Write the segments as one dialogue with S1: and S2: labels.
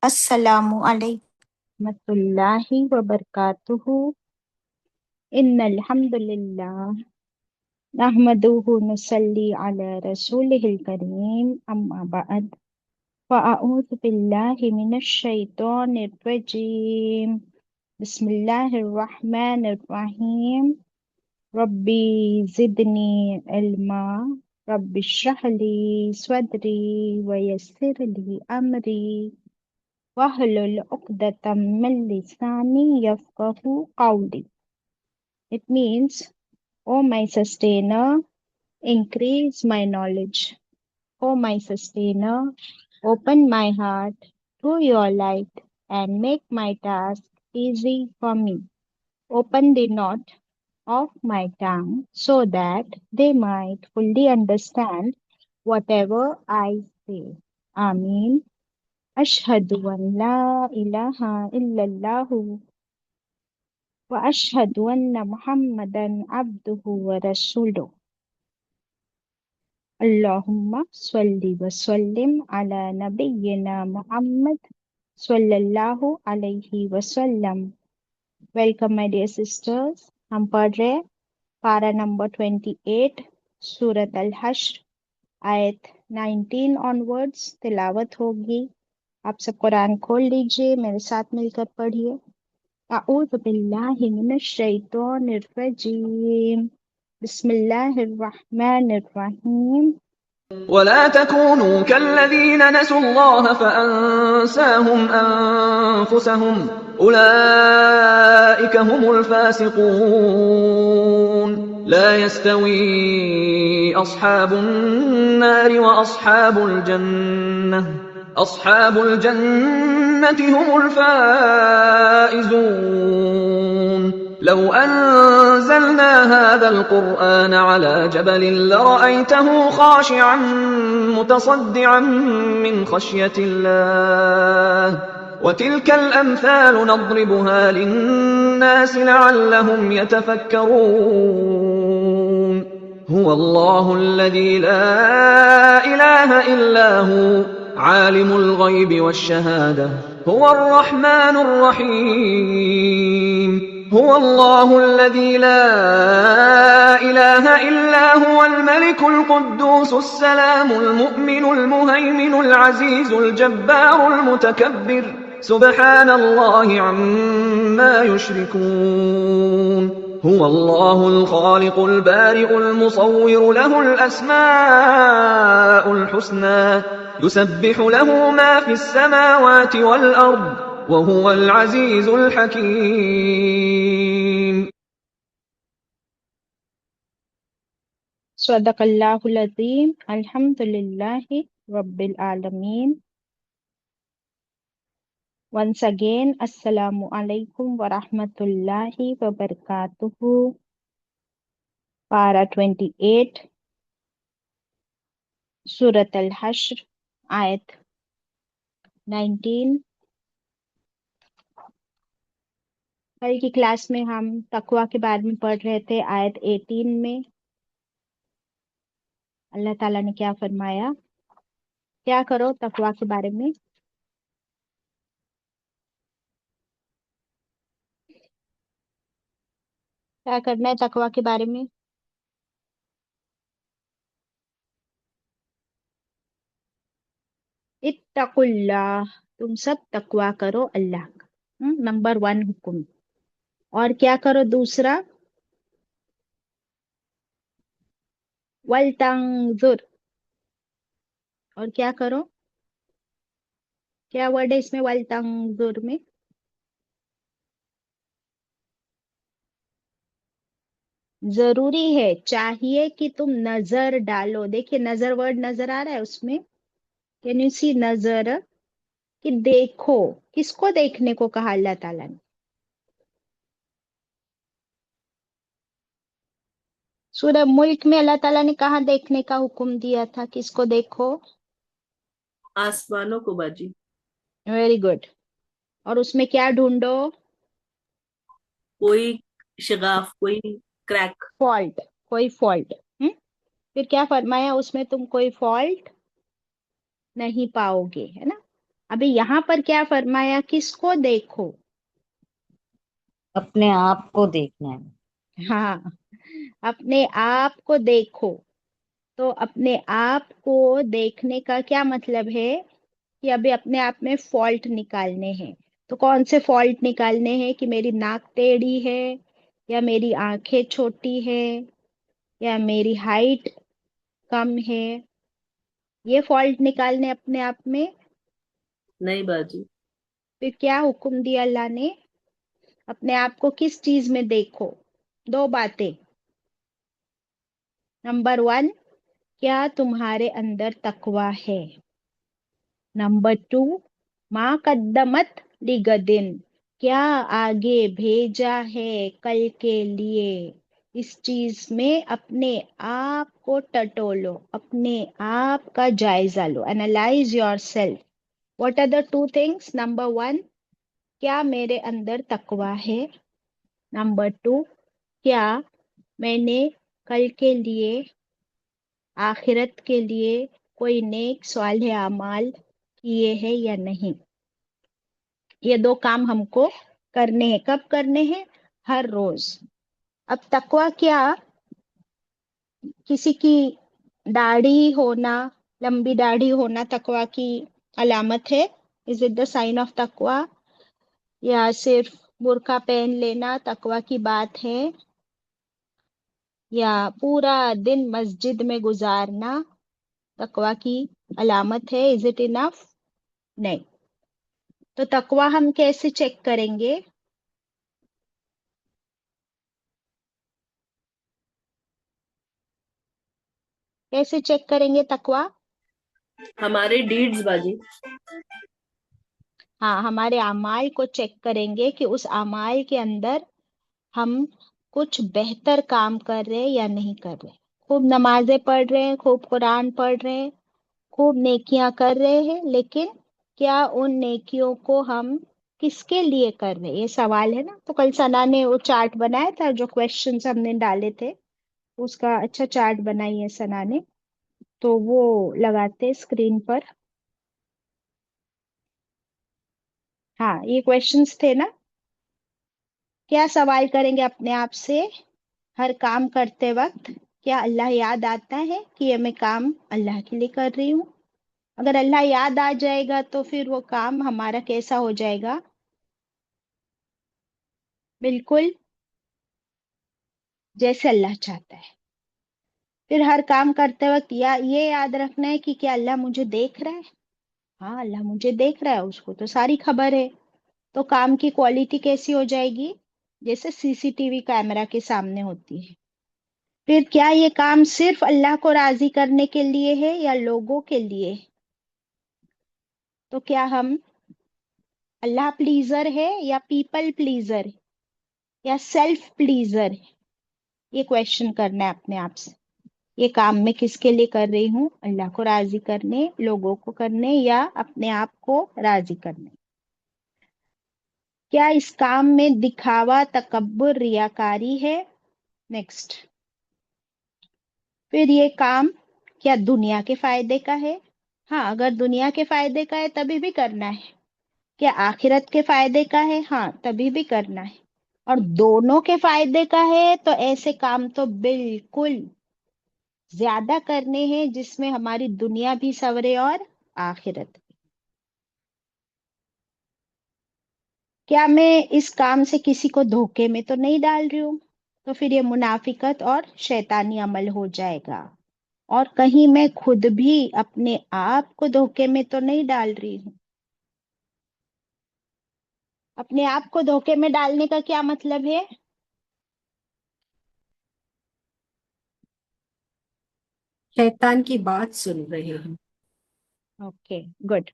S1: السلام علیکم ورحمۃ اللہ وبرکاتہ۔ ان الحمد للہ نحمدہ نصلی علی رسولہ الکریم، اما بعد فاعوذ باللہ من الشیطان الرجیم، بسم اللہ الرحمن الرحیم۔ ربی زدنی علما، رب اشرح لی صدری ویسر لی امری وَاحْلُلْ عُقْدَةً مِّن لِّسَانِي يَفْقَهُوا قَوْلِي۔ It means, O my sustainer, increase my knowledge. O my sustainer, open my heart to your light and make my task easy for me. Open the knot of my tongue so that they might fully understand whatever I say. Ameen. أشهد أن لا إله إلا الله وأشهد أن محمدا عبده ورسوله. اللهم صل وسلم على نبينا محمد صلی اللہ علیہ وسلم۔ Welcome my dear sisters. ہم پڑھ رہے پارہ نمبر 28 سورۃ الحشر، آیت 19 onwards تلاوت ہوگی۔ آپ سب قرآن کھول لیجئے، میرے ساتھ مل کر پڑھیے۔ اعوذ باللہ من الشیطان الرجیم، بسم اللہ الرحمن الرحیم۔
S2: ولا تكونوا كالذين نسوا الله فأنساهم أنفسهم أولئك هم الفاسقون لا يستوي أصحاب النار وأصحاب الجنة أصحاب الجنة هم الفائزون لو أنزلنا هذا القرآن على جبل لرأيته خاشعا متصدعا من خشية الله وتلك الأمثال نضربها للناس لعلهم يتفكرون هو الله الذي لا إله إلا هو عالم الغيب والشهادة هو الرحمن الرحيم هو الله الذي لا إله إلا هو الملك القدوس السلام المؤمن المهيمن العزيز الجبار المتكبر سبحان الله عما يشركون هو الله الخالق البارئ المصور له الأسماء الحسنى يسبح له ما في السماوات والأرض وهو العزيز الحكيم۔
S1: صدق اللہ العظیم۔ الحمد للہ رب العالمین۔ Once again, Assalamu alaikum wa rahmatullahi wa barakatuhu. Para 28, Surat al-Hashr, Ayat 19۔ کل کی کلاس میں ہم تقوی کے بارے میں پڑھ رہے تھے، آیت 18 میں اللہ تعالیٰ نے کیا فرمایا؟ کیا کرو تقوی کے بارے میں؟ کیا کرنا ہے تقوی کے بارے میں؟ اتقوا اللہ، تم سب تقوی کرو اللہ کا، نمبر 1 حکم۔ اور کیا کرو دوسرا؟ وَلْتَنظُرْ، اور کیا کرو؟ کیا ورڈ ہے اس میں وَلْتَنظُرْ میں؟ ضروری ہے، چاہیے کہ تم نظر ڈالو۔ دیکھیے نظر ورڈ نظر آ رہا ہے اس میں، کین یو سی نظر، کہ دیکھو۔ کس کو دیکھنے کو کہا اللہ تعالیٰ نے؟ سورہ ملک میں اللہ تعالیٰ نے کہاں دیکھنے کا حکم دیا تھا؟ کس کو دیکھو؟
S3: آسمانوں کو باجی۔
S1: Very good. اور اس میں کیا ڈھونڈو؟
S3: کوئی شگاف، کوئی کریک،
S1: فالٹ، کوئی فالٹ۔ پھر کیا فرمایا؟ اس میں تم کوئی فالٹ نہیں پاؤ گے، ہے نا؟ ابھی یہاں پر کیا فرمایا؟ کس کو دیکھو؟
S4: اپنے آپ کو دیکھنا ہے.
S1: ہاں، اپنے آپ کو دیکھو. تو اپنے آپ کو دیکھنے کا کیا مطلب ہے کہ ابھی اپنے آپ میں فالٹ نکالنے ہیں. تو کون سے فالٹ نکالنے ہیں؟ کہ میری ناک ٹیڑھی ہے، یا میری آنکھیں چھوٹی ہے، یا میری ہائٹ کم ہے. یہ فالٹ نکالنے اپنے آپ میں.
S3: نہیں باجی.
S1: پھر کیا حکم دیا اللہ نے؟ اپنے آپ کو کس چیز میں دیکھو؟ دو باتیں. نمبر 1، کیا تمہارے اندر تقوی ہے؟ نمبر 2، ما قدمت لغدن، کیا آگے بھیجا ہے کل کے لیے. اس چیز میں اپنے آپ کو ٹٹولو، اپنے آپ کا جائزہ لو. Analyze yourself. What are the 2 things? Number 1، کیا میرے اندر تقوی ہے؟ نمبر 2، کیا میں نے کل کے لیے، آخرت کے لیے کوئی نیک صالح اعمال کیے ہیں یا نہیں. یہ 2 کام ہم کو کرنے ہیں. کب کرنے ہیں؟ ہر روز. اب تقوی کیا؟ کسی کی داڑھی ہونا، لمبی داڑھی ہونا تقوی کی علامت ہے؟ Is it the sign of تقوی؟ یا صرف برقع پہن لینا تقوی کی بات ہے؟ یا پورا دن مسجد میں گزارنا تقوی کی علامت ہے؟ Is it enough? نہیں. تو تقوی ہم کیسے چیک کریں گے؟ کیسے چیک کریں گے تقوی؟
S3: ہمارے ڈیڈز باجی.
S1: ہاں، ہمارے اعمال کو چیک کریں گے کہ اس اعمال کے اندر ہم کچھ بہتر کام کر رہے یا نہیں کر رہے. خوب نمازیں پڑھ رہے ہیں، خوب قرآن پڑھ رہے ہیں، خوب نیکیاں کر رہے ہیں، لیکن کیا ان نیکیوں کو ہم کس کے لیے کر رہے؟ یہ سوال ہے نا. تو کل ثنا نے وہ چارٹ بنایا تھا، جو کوشچنز ہم نے ڈالے تھے، اس کا اچھا چارٹ بنائی ہے ثنا نے، تو وہ لگاتے اسکرین پر. ہاں، یہ کوشچنز تھے نا. کیا سوال کریں گے اپنے آپ سے ہر کام کرتے وقت؟ کیا اللہ یاد آتا ہے کہ یہ میں کام اللہ کے لیے کر رہی ہوں؟ اگر اللہ یاد آ جائے گا تو پھر وہ کام ہمارا کیسا ہو جائے گا؟ بالکل جیسے اللہ چاہتا ہے. پھر ہر کام کرتے وقت یہ یاد رکھنا ہے کہ کیا اللہ مجھے دیکھ رہا ہے؟ ہاں، اللہ مجھے دیکھ رہا ہے، اس کو تو ساری خبر ہے. تو کام کی کوالٹی کیسی ہو جائے گی؟ جیسے سی سی ٹی وی کیمرہ کے سامنے ہوتی ہے. پھر کیا یہ کام صرف اللہ کو راضی کرنے کے لیے ہے یا لوگوں کے لیے؟ تو کیا ہم اللہ پلیزر ہے یا پیپل پلیزر یا سیلف پلیزر؟ یہ کویشچن کرنا ہے اپنے آپ سے. یہ کام میں کس کے لیے کر رہی ہوں؟ اللہ کو راضی کرنے، لوگوں کو کرنے، یا اپنے آپ کو راضی کرنے؟ کیا اس کام میں دکھاوا، تکبر، ریاکاری ہے؟ نیکسٹ. پھر یہ کام کیا دنیا کے فائدے کا ہے؟ ہاں، اگر دنیا کے فائدے کا ہے تبھی بھی کرنا ہے. کیا آخرت کے فائدے کا ہے؟ ہاں، تبھی بھی کرنا ہے. اور دونوں کے فائدے کا ہے تو ایسے کام تو بالکل زیادہ کرنے ہیں جس میں ہماری دنیا بھی سنورے اور آخرت. کیا میں اس کام سے کسی کو دھوکے میں تو نہیں ڈال رہی ہوں؟ تو پھر یہ منافقت اور شیطانی عمل ہو جائے گا. اور کہیں میں خود بھی اپنے آپ کو دھوکے میں تو نہیں ڈال رہی ہوں. اپنے آپ کو دھوکے میں ڈالنے کا کیا مطلب ہے؟
S5: شیطان کی بات سن رہے ہیں.
S1: Okay, good.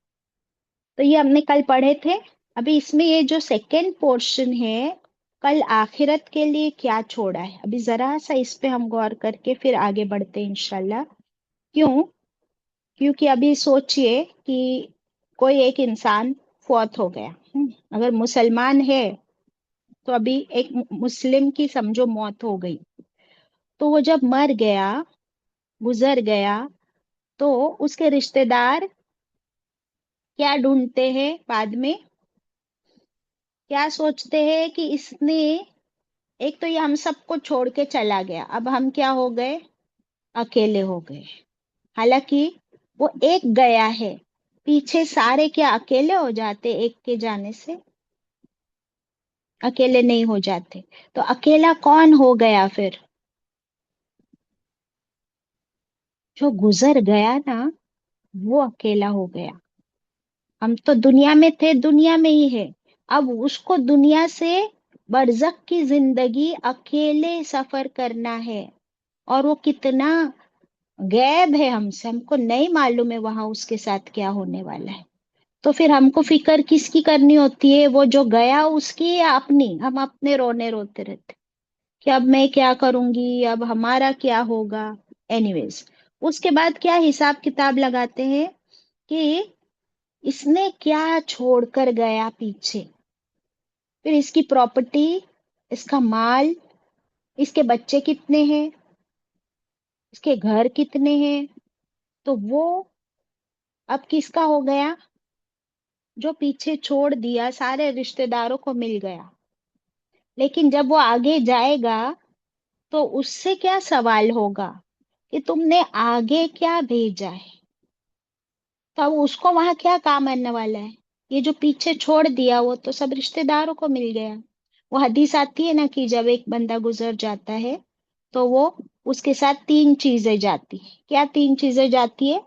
S1: تو یہ ہم نے کل پڑھے تھے. ابھی اس میں یہ جو سیکنڈ پورشن ہے، کل آخرت کے لیے کیا چھوڑا ہے، ابھی ذرا سا اس پہ ہم غور کر کے پھر آگے بڑھتے ہیں انشاءاللہ. کیونکہ ابھی سوچئے کہ کوئی ایک انسان فوت ہو گیا، اگر مسلمان ہے تو ابھی ایک مسلم کی سمجھو موت ہو گئی، تو وہ جب مر گیا، گزر گیا، تو اس کے رشتہ دار کیا ڈھونڈتے ہیں بعد میں؟ کیا سوچتے ہیں کہ اس نے، ایک تو یہ ہم سب کو چھوڑ کے چلا گیا، اب ہم کیا ہو گئے؟ اکیلے ہو گئے. حالانکہ وہ ایک گیا ہے، پیچھے سارے کیا اکیلے ہو جاتے ایک کے جانے سے؟ اکیلے نہیں ہو جاتے. تو اکیلا کون ہو گیا پھر؟ جو گزر گیا نا، وہ اکیلا ہو گیا. ہم تو دنیا میں تھے، دنیا میں ہی ہے، اب اس کو دنیا سے برزخ کی زندگی اکیلے سفر کرنا ہے. اور وہ کتنا غیب ہے ہم سے، ہم کو نہیں معلوم ہے وہاں اس کے ساتھ کیا ہونے والا ہے. تو پھر ہم کو فکر کس کی کرنی ہوتی ہے؟ وہ جو گیا اس کی یا اپنی؟ ہم اپنے رونے روتے رہتے کہ اب میں کیا کروں گی، اب ہمارا کیا ہوگا. اینی ویز، اس کے بعد کیا حساب کتاب لگاتے ہیں کہ اس نے کیا چھوڑ کر گیا پیچھے. پھر اس کی پراپرٹی، اس کا مال، اس کے بچے کتنے ہیں، اس کے گھر کتنے ہیں، تو وہ اب کس کا ہو گیا؟ جو پیچھے چھوڑ دیا سارے رشتہ داروں کو مل گیا. لیکن جب وہ آگے جائے گا تو اس سے کیا سوال ہوگا کہ تم نے آگے کیا بھیجا ہے؟ تو اب اس کو وہاں کیا کام آنے والا ہے؟ یہ جو پیچھے چھوڑ دیا وہ تو سب رشتہ داروں کو مل گیا. وہ حدیث آتی ہے نا کہ جب ایک بندہ گزر جاتا ہے تو وہ اس کے ساتھ 3 چیزیں جاتی ہیں. کیا 3 چیزیں جاتی ہے؟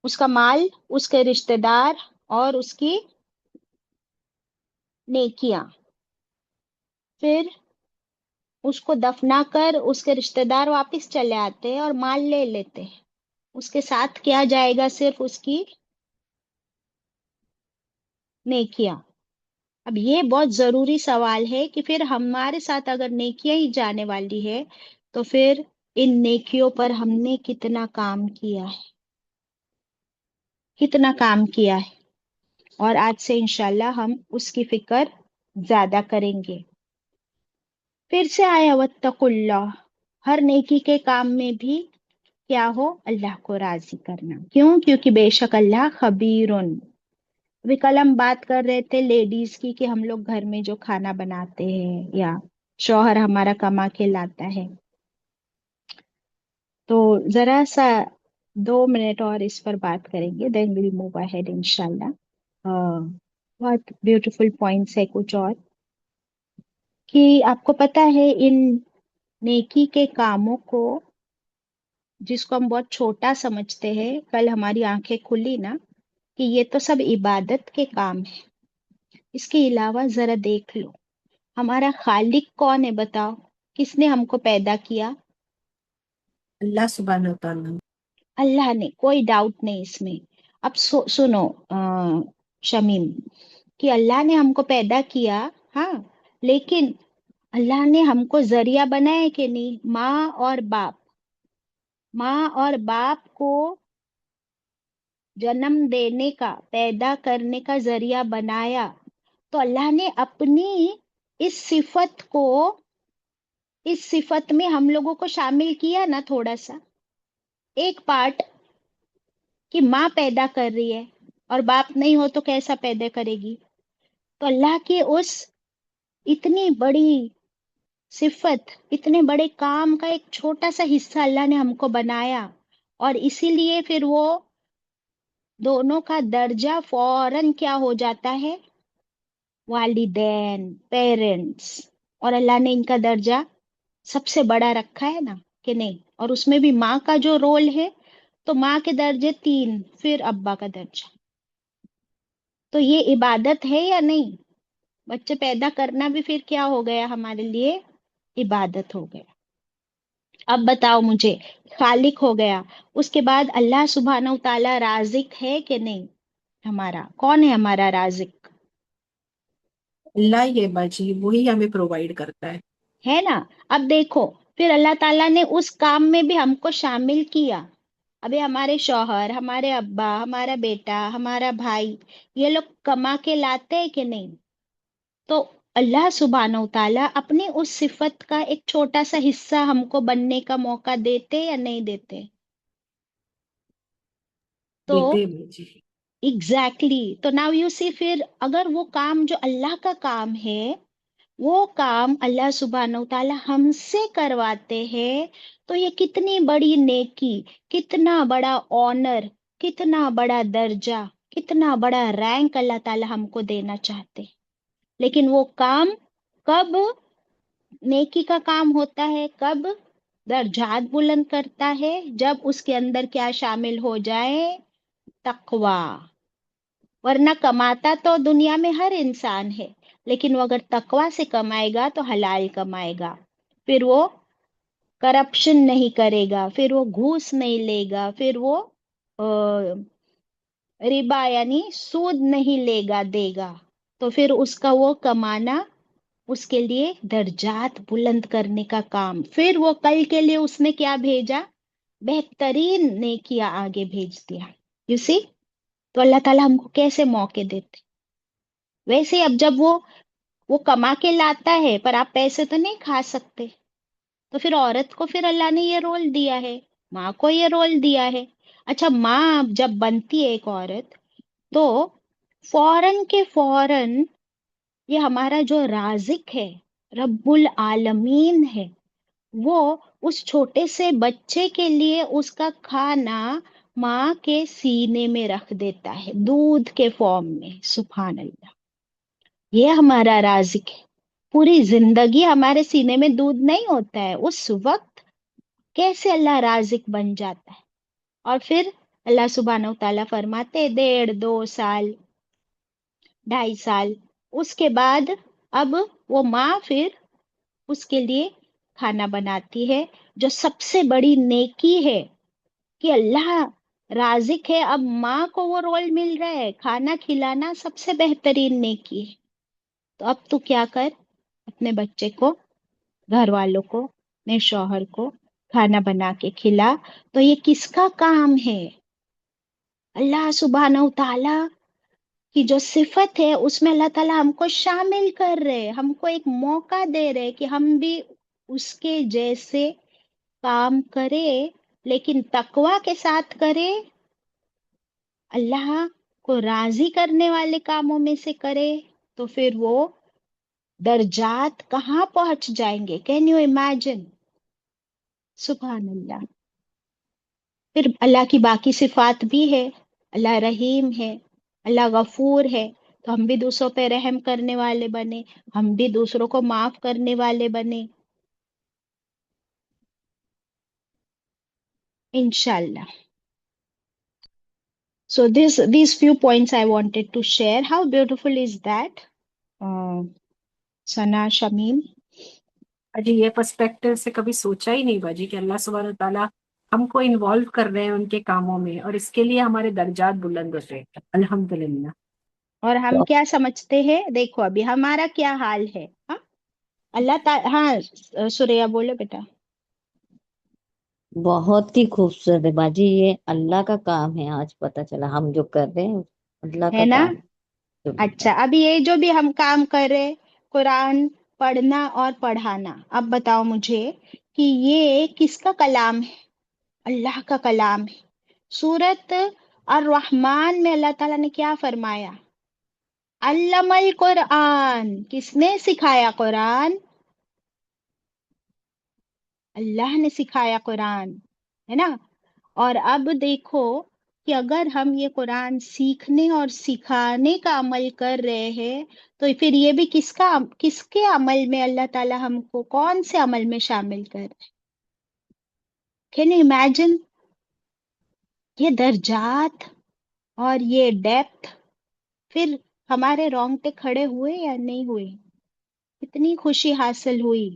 S1: اس کا مال، اس کے رشتہ دار، اور اس کی نیکیاں. پھر اس کو دفنا کر اس کے رشتہ دار واپس چلے آتے ہیں اور مال لے لیتے ہیں. اس کے ساتھ کیا جائے گا؟ صرف اس کی نیکیاں. اب یہ بہت ضروری سوال ہے کہ پھر ہمارے ساتھ اگر نیکیاں ہی جانے والی ہے تو پھر ان نیکیوں پر ہم نے کتنا کام کیا ہے، کتنا کام کیا ہے. اور آج سے انشاءاللہ ہم اس کی فکر زیادہ کریں گے. پھر سے آیا واتقوا اللہ، ہر نیکی کے کام میں بھی کیا ہو؟ اللہ کو راضی کرنا. کیوں؟ کیونکہ بے شک اللہ خبیرن. ابھی کل ہم بات کر رہے تھے لیڈیز کی کہ ہم لوگ گھر میں جو کھانا بناتے ہیں یا شوہر ہمارا کما کے لاتا ہے، تو ذرا سا 2 منٹ اور اس پر بات کریں گے، دین ویل موو اہیڈ انشاءاللہ. بہت بیوٹیفل پوائنٹس ہے کچھ اور، کہ آپ کو پتا ہے ان نیکی کے کاموں کو جس کو ہم بہت چھوٹا سمجھتے ہیں، کل ہماری آنکھیں کھلی نا کہ یہ تو سب عبادت کے کام ہیں. اس کے علاوہ ذرا دیکھ لو ہمارا خالق کون ہے؟ بتاؤ، کس نے ہم کو پیدا کیا؟
S5: اللہ سبحانہ و تعالیٰ.
S1: اللہ نے، کوئی ڈاؤٹ نہیں اس میں. اب سنو شمیم، کہ اللہ نے ہم کو پیدا کیا، ہاں، لیکن اللہ نے ہم کو ذریعہ بنایا کہ نہیں؟ ماں اور باپ کو جنم دینے کا، پیدا کرنے کا ذریعہ بنایا. تو اللہ نے اپنی اس صفت میں ہم لوگوں کو شامل کیا نا تھوڑا سا، ایک پارٹ، کہ ماں پیدا کر رہی ہے اور باپ نہیں ہو تو کیسا پیدا کرے گی؟ تو اللہ کی اس اتنی بڑی صفت، اتنے بڑے کام کا ایک چھوٹا سا حصہ اللہ نے ہم کو بنایا، اور اسی لیے پھر وہ دونوں کا درجہ فوراً کیا ہو جاتا ہے؟ والدین، پیرنٹس. اور اللہ نے ان کا درجہ سب سے بڑا رکھا ہے نا کہ نہیں؟ اور اس میں بھی ماں کا جو رول ہے، تو ماں کے درجے 3، پھر ابا کا درجہ. تو یہ عبادت ہے یا نہیں؟ بچے پیدا کرنا بھی پھر کیا ہو گیا ہمارے لیے؟ عبادت ہو گیا. اب بتاؤ مجھے، خالق ہو گیا، اس کے بعد اللہ سبحانہ و تعالی رازق ہے کہ نہیں؟ ہمارا کون ہے ہمارا رازق؟
S5: اللہ ہی ہے باجی، وہی ہمیں پرووائڈ کرتا
S1: ہے نا؟ اب دیکھو، پھر اللہ تعالیٰ نے اس کام میں بھی ہم کو شامل کیا. ابھی ہمارے شوہر، ہمارے ابا، ہمارا بیٹا، ہمارا بھائی، یہ لوگ کما کے لاتے ہیں کہ نہیں؟ تو اللہ سبحانہ و تعالیٰ اپنی اس صفت کا ایک چھوٹا سا حصہ ہم کو بننے کا موقع دیتے یا نہیں دیتے؟ تو
S5: دیتے باجی.
S1: एग्जैक्टली तो नाउ यू सी, फिर अगर वो काम जो अल्लाह का काम है, वो काम अल्लाह सुब्हानहू व तआला हमसे करवाते हैं, तो ये कितनी बड़ी नेकी, कितना बड़ा ऑनर, कितना बड़ा दर्जा, कितना बड़ा रैंक अल्लाह ताला हमको देना चाहते हैं। लेकिन वो काम कब नेकी का काम होता है, कब दर्जात बुलंद करता है, जब उसके अंदर क्या शामिल हो जाए, तकवा। वरना कमाता तो दुनिया में हर इंसान है, लेकिन वो अगर तकवा से कमाएगा तो हलाल कमाएगा, फिर वो करप्शन नहीं करेगा, फिर वो घूस नहीं लेगा, फिर वो रिबा यानी सूद नहीं लेगा देगा, तो फिर उसका वो कमाना उसके लिए दर्जात बुलंद करने का काम, फिर वो कल के लिए उसने क्या भेजा, बेहतरीन नेकिया आगे भेज दिया। यू सी, तो अल्लाह ताला हमको कैसे मौके देते। वैसे ही अब जब वो कमा के लाता है, पर आप पैसे तो नहीं खा सकते, तो फिर औरत को फिर अल्लाह ने ये रोल दिया है, माँ को ये रोल दिया है। अच्छा, माँ जब बनती है एक औरत, तो फौरन के फौरन ये हमारा जो राजिक है, रब्बुल आलमीन है, वो उस छोटे से बच्चे के लिए उसका खाना माँ के सीने में रख देता है, दूध के फॉर्म में। सुभान अल्लाह, ये हमारा राजिक है। पूरी जिंदगी हमारे सीने में दूध नहीं होता है, उस वक्त कैसे अल्लाह राजिक बन जाता है। और फिर अल्लाह सुब्हानहू तआला फरमाते 1.5 2 साल, 2.5 साल, उसके बाद अब वो माँ फिर उसके लिए खाना बनाती है, जो सबसे बड़ी नेकी है कि अल्लाह राजिक है, अब माँ को वो रोल मिल रहा है, खाना खिलाना सबसे बेहतरीन नेकी है। तो अब तू क्या कर, अपने बच्चे को, घर वालों को, अपने शौहर को खाना बना के खिला। तो ये किसका काम है, अल्लाह सुब्हानहू तआला की जो सिफत है उसमें अल्लाह ताला हमको शामिल कर रहे, हमको एक मौका दे रहे कि हम भी उसके जैसे काम करें, लेकिन तकवा के साथ करें, अल्लाह को राजी करने वाले कामों में से करे, तो फिर वो दर्जात कहाँ पहुंच जाएंगे। Can you imagine. सुभान अल्लाह। फिर अल्लाह की बाकी सिफात भी है, अल्लाह रहीम है, अल्लाह गफूर है, तो हम भी दूसरों पे रहम करने वाले बने, हम भी दूसरों को माफ करने वाले बने, इंशाल्लाह। So these few points I wanted to share. How beautiful is that? Sana, Shamim?
S5: अजी ये पर्सपेक्टिव से कभी सोचा ही नहीं बाजी कि अल्लाह सुब्हानहू ताला हमको इन्वॉल्व कर रहे हैं उनके कामों में, और इसके लिए हमारे दर्जात बुलंद होते हैं। अल्हम्दुलिल्लाह।
S1: और हम क्या समझते हैं, देखो अभी हमारा क्या हाल है। हाँ, हाँ सुरैया बोलो बेटा।
S4: बहुत ही खूबसूरत है बाजी, ये अल्लाह का काम है। आज पता चला हम जो कर रहे हैं अल्लाह
S1: है
S4: का
S1: ना।
S4: काम है।
S1: अच्छा, अभी ये जो भी हम काम कर रहे, कुरान पढ़ना और पढ़ाना, अब बताओ मुझे कि ये किसका कलाम है, अल्लाह का कलाम है। सूरत और रहमान में अल्लाह ताला ने क्या फरमाया, अल्लमल कुरान, किसने सिखाया कुरान, अल्लाह ने सिखाया कुरान, है ना। और अब देखो कि अगर हम ये कुरान सीखने और सिखाने का अमल कर रहे हैं, तो फिर ये भी किसके अमल में अल्लाह ताला हमको कौन से अमल में शामिल कर रहे हैं। कैन यू इमेजिन, ये दर्जात और ये डेप्थ, फिर हमारे रोंगटे खड़े हुए या नहीं हुए, कितनी खुशी हासिल हुई।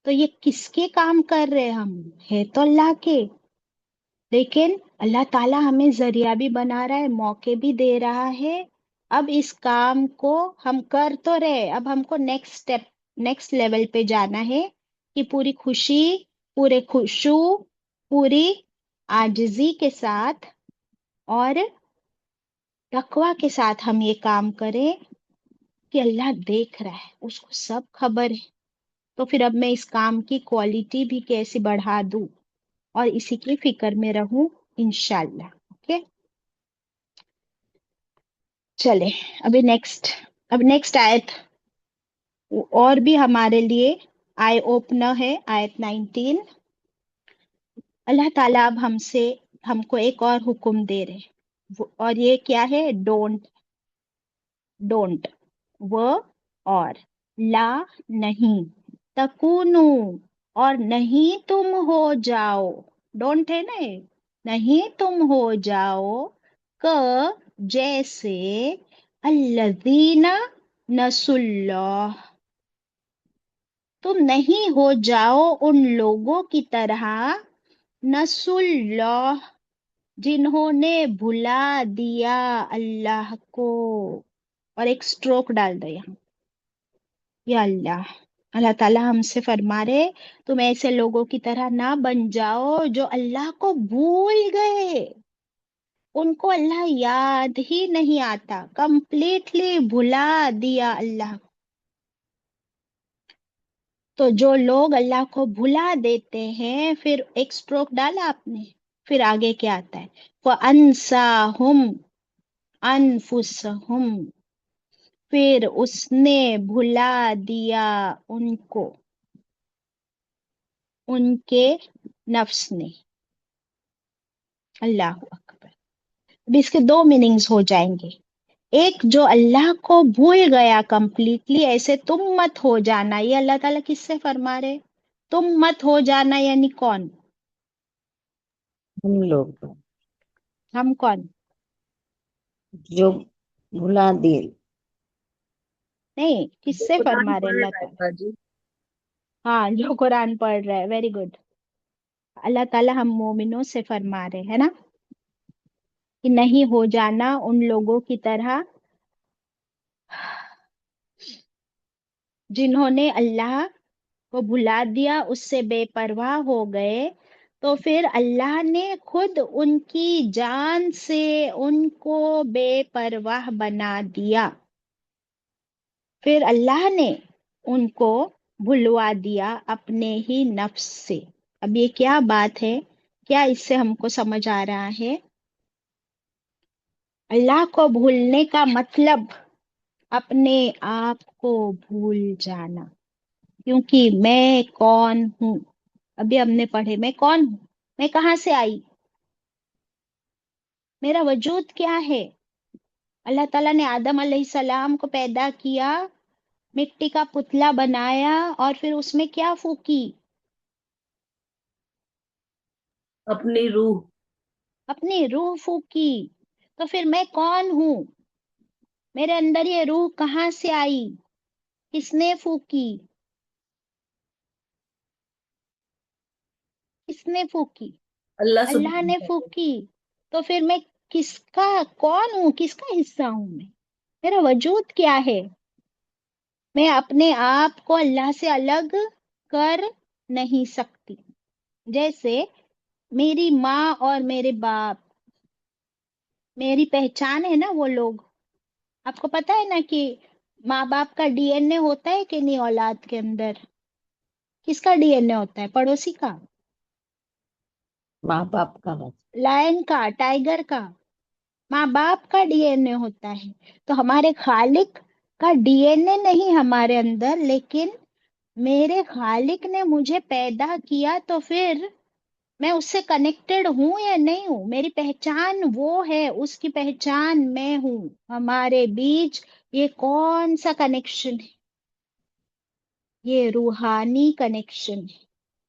S1: तो ये किसके काम कर रहे हैं हम, है तो अल्लाह के, लेकिन अल्लाह ताला हमें जरिया भी बना रहा है, मौके भी दे रहा है। अब इस काम को हम कर तो रहे, अब हमको नेक्स्ट स्टेप, नेक्स्ट लेवल पे जाना है कि पूरी खुशी, पूरे खुशू, पूरी आजिजी के साथ और तकवा के साथ हम ये काम करें कि अल्लाह देख रहा है, उसको सब खबर है। तो फिर अब मैं इस काम की क्वालिटी भी कैसे बढ़ा दूं और इसी की फिक्र में रहूं, इंशाल्लाह। ओके। चले अब नेक्स्ट आयत और भी हमारे लिए आई ओपनर है, आयत 19। अल्लाह ताला अब हमको एक और हुक्म दे रहे, और ये क्या है? डोंट, वो और, ला नहीं, तकुनु और नहीं तुम हो जाओ, डोंट है ना ये, नहीं तुम हो जाओ, क जैसे अल्लज़ीना नसुल्लाह, तुम नहीं हो जाओ उन लोगों की तरह, नसुल्लाह जिन्होंने भुला दिया अल्लाह को, और एक स्ट्रोक डाल दो यहाँ, या अल्लाह, अल्लाह ताला हमसे फरमा रहे तुम ऐसे लोगों की तरह ना बन जाओ जो अल्लाह को भूल गए, उनको अल्लाह याद ही नहीं आता, कंप्लीटली भुला दिया अल्लाह। तो जो लोग अल्लाह को भुला देते हैं, फिर एक स्ट्रोक डाला आपने, फिर आगे क्या आता है? वअन्साहुम अनफुसहुम, फिर उसने भुला दिया उनको, उनके नफ्स ने। अल्लाह अकबर। अब इसके दो मीनिंग्स हो जाएंगे। एक, जो अल्लाह को भूल गया कंप्लीटली, ऐसे तुम मत हो जाना, ये अल्लाह ताला किससे फरमा रहे? तुम मत हो जाना यानी कौन?
S4: हम लोग
S1: हम कौन?
S4: जो भुला दिए,
S1: नहीं,
S3: जो
S1: किससे
S3: कुरान
S1: फरमा रहे
S3: पढ़
S1: अल्लाह
S3: रहा है
S1: ताला?
S3: बाजी।
S1: हाँ, जो कुरान पढ़ रहा है, वेरी गुड। अल्लाह ताला हम मोमिनों से फरमा रहे है ना, कि नहीं हो जाना उन लोगों की तरह जिन्होंने अल्लाह को भुला दिया, उससे बेपरवाह हो गए। तो फिर अल्लाह ने खुद उनकी जान से उनको बेपरवाह बना दिया, फिर अल्लाह ने उनको भुलवा दिया अपने ही नफ्स से। अब ये क्या बात है? क्या इससे हमको समझ आ रहा है? अल्लाह को भूलने का मतलब अपने आप को भूल जाना। क्योंकि मैं कौन हूं? अभी हमने पढ़े, मैं कौन हूं, मैं कहाँ से आई, मेरा वजूद क्या है। अल्लाह ताला ने आदम अलैहिस्सलाम को पैदा किया, मिट्टी का पुतला बनाया, और फिर उसमें क्या फूकी?
S3: अपनी रूह।
S1: अपनी रूह फूकी। तो फिर मैं कौन हूं? मेरे अंदर ये रूह कहाँ से आई? किसने फूकी? किसने फूकी?
S3: अल्लाह
S1: अल्लाह
S3: सुभान
S1: ने
S3: अल्लाह।
S1: फूकी। तो फिर मैं किसका, कौन हूं, किसका हिस्सा हूं मैं? मेरा वजूद क्या है? मैं अपने आप को अल्लाह से अलग कर नहीं सकती। जैसे मेरी माँ और मेरे बाप मेरी पहचान है ना, वो लोग। आपको पता है ना कि माँ बाप का डीएनए होता है कि नहीं औलाद के अंदर? किसका डीएनए होता है? पड़ोसी का?
S4: माँ बाप का बस।
S1: लायन का? टाइगर का? माँ बाप का डीएनए होता है। तो हमारे खालिक का डीएनए नहीं हमारे अंदर, लेकिन मेरे खालिक ने मुझे पैदा किया, तो फिर मैं उससे कनेक्टेड हूं या नहीं हूं? मेरी पहचान वो है, उसकी पहचान मैं हूं। हमारे बीच ये कौन सा कनेक्शन है? ये रूहानी कनेक्शन है।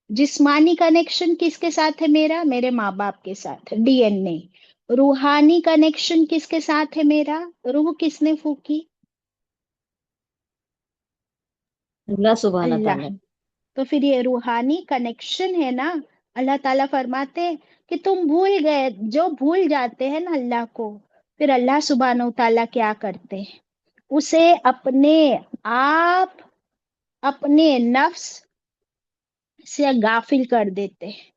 S1: जिस्मानी कनेक्शन किसके साथ है मेरा? मेरे माँ बाप के साथ, डीएनए। रूहानी कनेक्शन किसके साथ है मेरा? रूह किसने फूकी?
S4: अल्लाह सुभान
S1: अल्लाह।
S4: ताला।
S1: तो फिर ये रूहानी कनेक्शन है ना, अल्लाह ताला फरमाते हैं कि तुम भूल गए। जो भूल जाते हैं ना अल्लाह को, फिर अल्लाह सुब्हानहू ताला क्या करते हैं? उसे अपने आप, अपने नफ्स से गाफिल कर देते हैं।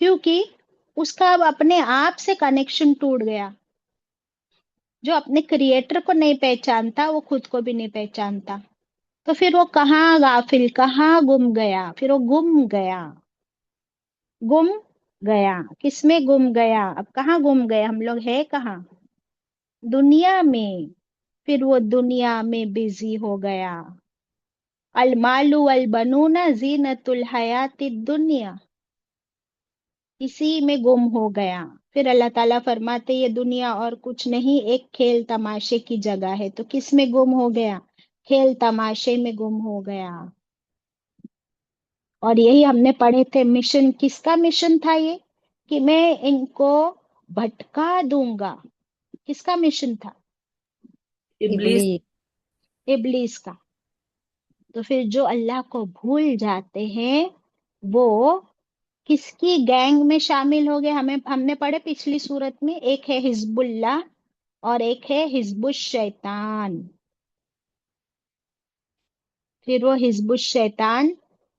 S1: क्योंकि उसका अब अपने आप से कनेक्शन टूट गया। जो अपने क्रिएटर को नहीं पहचानता, वो खुद को भी नहीं पहचानता। तो फिर वो कहाँ गाफिल, कहाँ गुम गया? फिर वो गुम गया। गुम गया किसमें? गुम गया। अब कहाँ गुम गए हम लोग? है कहाँ? दुनिया में, फिर वो दुनिया में बिजी हो गया। अल मालू वल बनूना जीनतुल हयाति दुनिया, इसी में गुम हो गया। फिर अल्लाह ताला फरमाते ये दुनिया और कुछ नहीं, एक खेल तमाशे की जगह है। तो किस में गुम हो गया? खेल तमाशे में गुम हो गया। और यही हमने पढ़े थे, मिशन किसका मिशन था ये? कि मैं इनको भटका दूंगा। किसका मिशन था?
S3: इब्लीस।
S4: इबलीस।
S1: इबलीस का। तो फिर जो अल्लाह को भूल जाते हैं वो किसकी गैंग में शामिल हो गए? हमने पढ़े पिछली सूरत में, एक है हिजबुल्लाह और एक है हिजबुश शैतान। फिर वो हिजबुश शैतान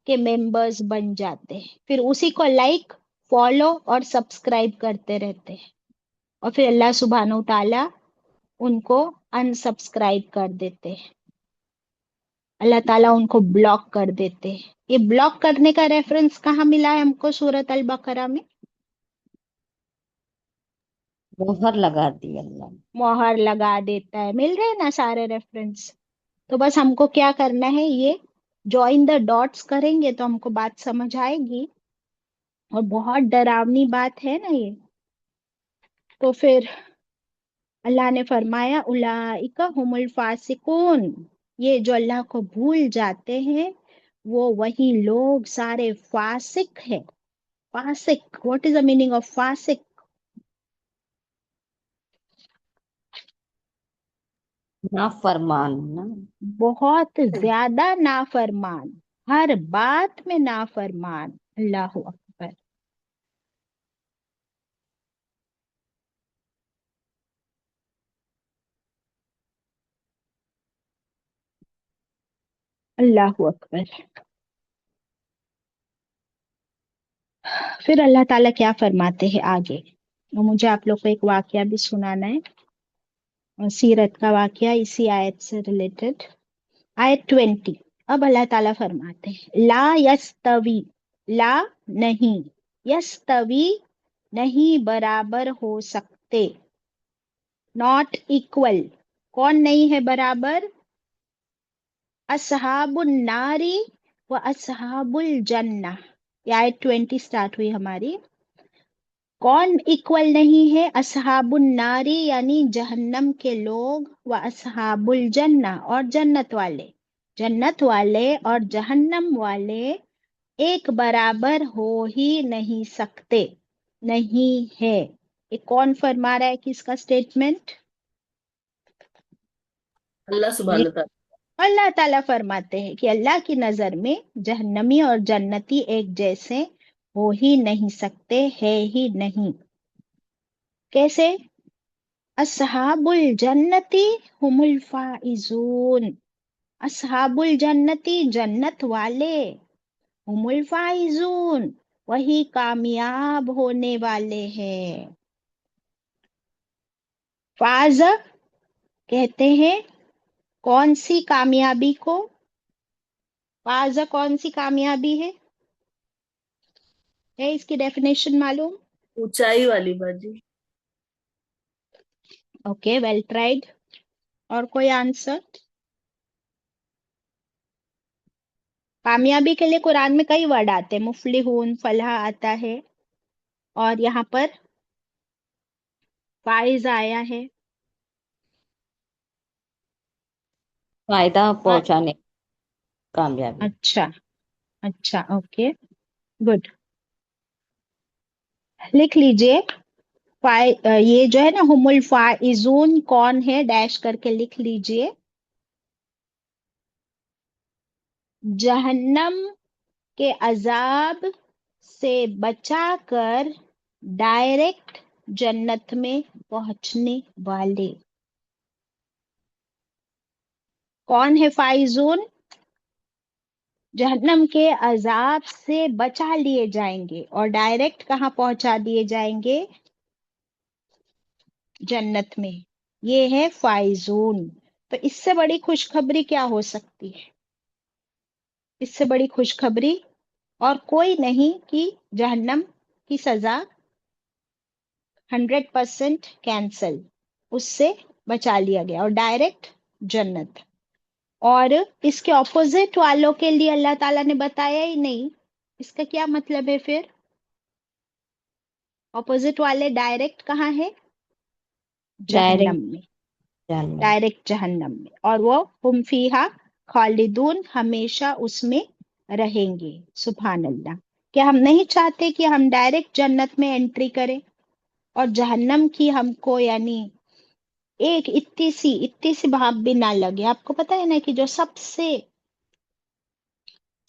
S1: के मेंबर्स बन जाते हैं, फिर उसी को लाइक, फॉलो और सब्सक्राइब करते रहते हैं। और फिर अल्लाह सुब्हानहू ताला उनको अनसब्सक्राइब कर देते हैं, अल्लाह ताला उनको ब्लॉक कर देते हैं। ये ब्लॉक करने का रेफरेंस कहाँ मिला है हमको? सूरत अल बकरा में
S4: मोहर लगा दी अल्लाह ने।
S1: मोहर लगा देता है। मिल रहे हैं ना सारे रेफरेंस? तो बस हमको क्या करना है, ये जॉइन द डॉट्स करेंगे तो हमको बात समझ आएगी। और बहुत डरावनी बात है ना ये। तो फिर अल्लाह ने फरमाया उलाइका हुमुल फासिकून, ये जो अल्लाह को भूल जाते हैं वो वही लोग सारे फासिक है। फासिक, what is the meaning of फासिक?
S4: ना फरमान ना।
S1: बहुत ज्यादा नाफरमान, हर बात में नाफरमान। अल्लाह अकबर। अल्लाह अकबर। फिर अल्लाह ताला क्या फरमाते हैं आगे? और मुझे आप लोग को एक वाकया भी सुनाना है, और सीरत का वाकया इसी आयत से रिलेटेड। आयत 20। अब अल्लाह ताला फरमाते हैं ला यस्तवी, ला नहीं, यस्तवी नहीं बराबर हो सकते, नॉट इक्वल। कौन नहीं है बराबर? असहाबुन नारी व असहाबुल जन्ना। ये आयत 20 स्टार्ट हुई हमारी। कौन इक्वल नहीं है? असहाबुन नारी यानी जहन्नम के लोग, व असहाबुल जन्ना और जन्नत वाले। जन्नत वाले और जहन्नम वाले एक बराबर हो ही नहीं सकते, नहीं है। ये कौन फरमा रहा है? किसका स्टेटमेंट?
S3: अल्लाह
S4: ये
S3: सुब्हान ताला।
S1: अल्लाह ताला फरमाते हैं कि अल्लाह की नजर में जहन्नमी और जन्नती एक जैसे हो ही नहीं सकते, है ही नहीं। कैसे? असहाबुल जन्नती हुमुल फाइजून, असहाबुल जन्नती जन्नत वाले, हुमुल फाइजून वही कामयाब होने वाले हैं। फाज कहते हैं कौन सी कामयाबी को? फाज कौन सी कामयाबी है इसकी डेफिनेशन मालूम?
S3: ऊंचाई वाली बाजी।
S1: Okay, well tried. और कोई आंसर? कामयाबी के लिए कुरान में कई वर्ड आते हैं, मुफलिहून, फलाह आता है, और यहाँ पर फाइज आया है।
S4: फायदा
S1: और
S4: पहुंचाने, कामयाबी।
S1: अच्छा, अच्छा, ओके, गुड। लिख लीजिए। ये जो है ना हुमुल फाइजून कौन है, डैश करके लिख लीजिए। जहन्नम के अजाब से बचाकर डायरेक्ट जन्नत में पहुंचने वाले। कौन है फाइजून? जहन्नम के अजाब से बचा लिए जाएंगे और डायरेक्ट कहाँ पहुंचा दिए जाएंगे? जन्नत में। ये है फाइजून। तो इससे बड़ी खुशखबरी क्या हो सकती है? इससे बड़ी खुशखबरी और कोई नहीं कि जहन्नम की सजा 100% कैंसल, उससे बचा लिया गया, और डायरेक्ट जन्नत। और इसके ऑपोजिट वालों के लिए अल्लाह ताला ने बताया ही नहीं, इसका क्या मतलब है फिर? ऑपोजिट वाले डायरेक्ट कहाँ है? जहन्नम
S4: डायरेक्ट
S1: में,
S4: जहन्नम।
S1: डायरेक्ट जहन्नम में। और वो हुम फीहा खालिदून, हमेशा उसमें रहेंगे। सुभान अल्लाह। क्या हम नहीं चाहते कि हम डायरेक्ट जन्नत में एंट्री करें, और जहन्नम की हमको यानी एक इतनी सी भाप भी ना लगे? आपको पता है ना कि जो सबसे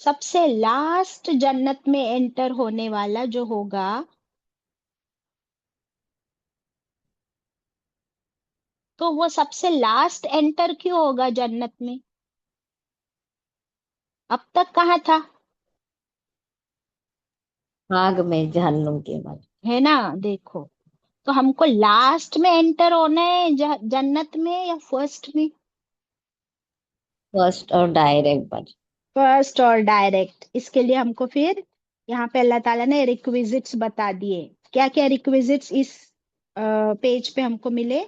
S1: सबसे लास्ट जन्नत में एंटर होने वाला जो होगा, तो वो सबसे लास्ट एंटर क्यों होगा जन्नत में? अब तक कहाँ था?
S4: आग में, जहन्नुम के बाद।
S1: है ना, देखो। तो हमको लास्ट में एंटर होना है जन्नत में या फर्स्ट में?
S4: फर्स्ट और डायरेक्ट बाजी।
S1: फर्स्ट और डायरेक्ट। इसके लिए हमको फिर यहाँ पे अल्लाह ताला ने रिक्विजिट्स बता दिए। क्या क्या रिक्विजिट्स इस पेज पे हमको मिले,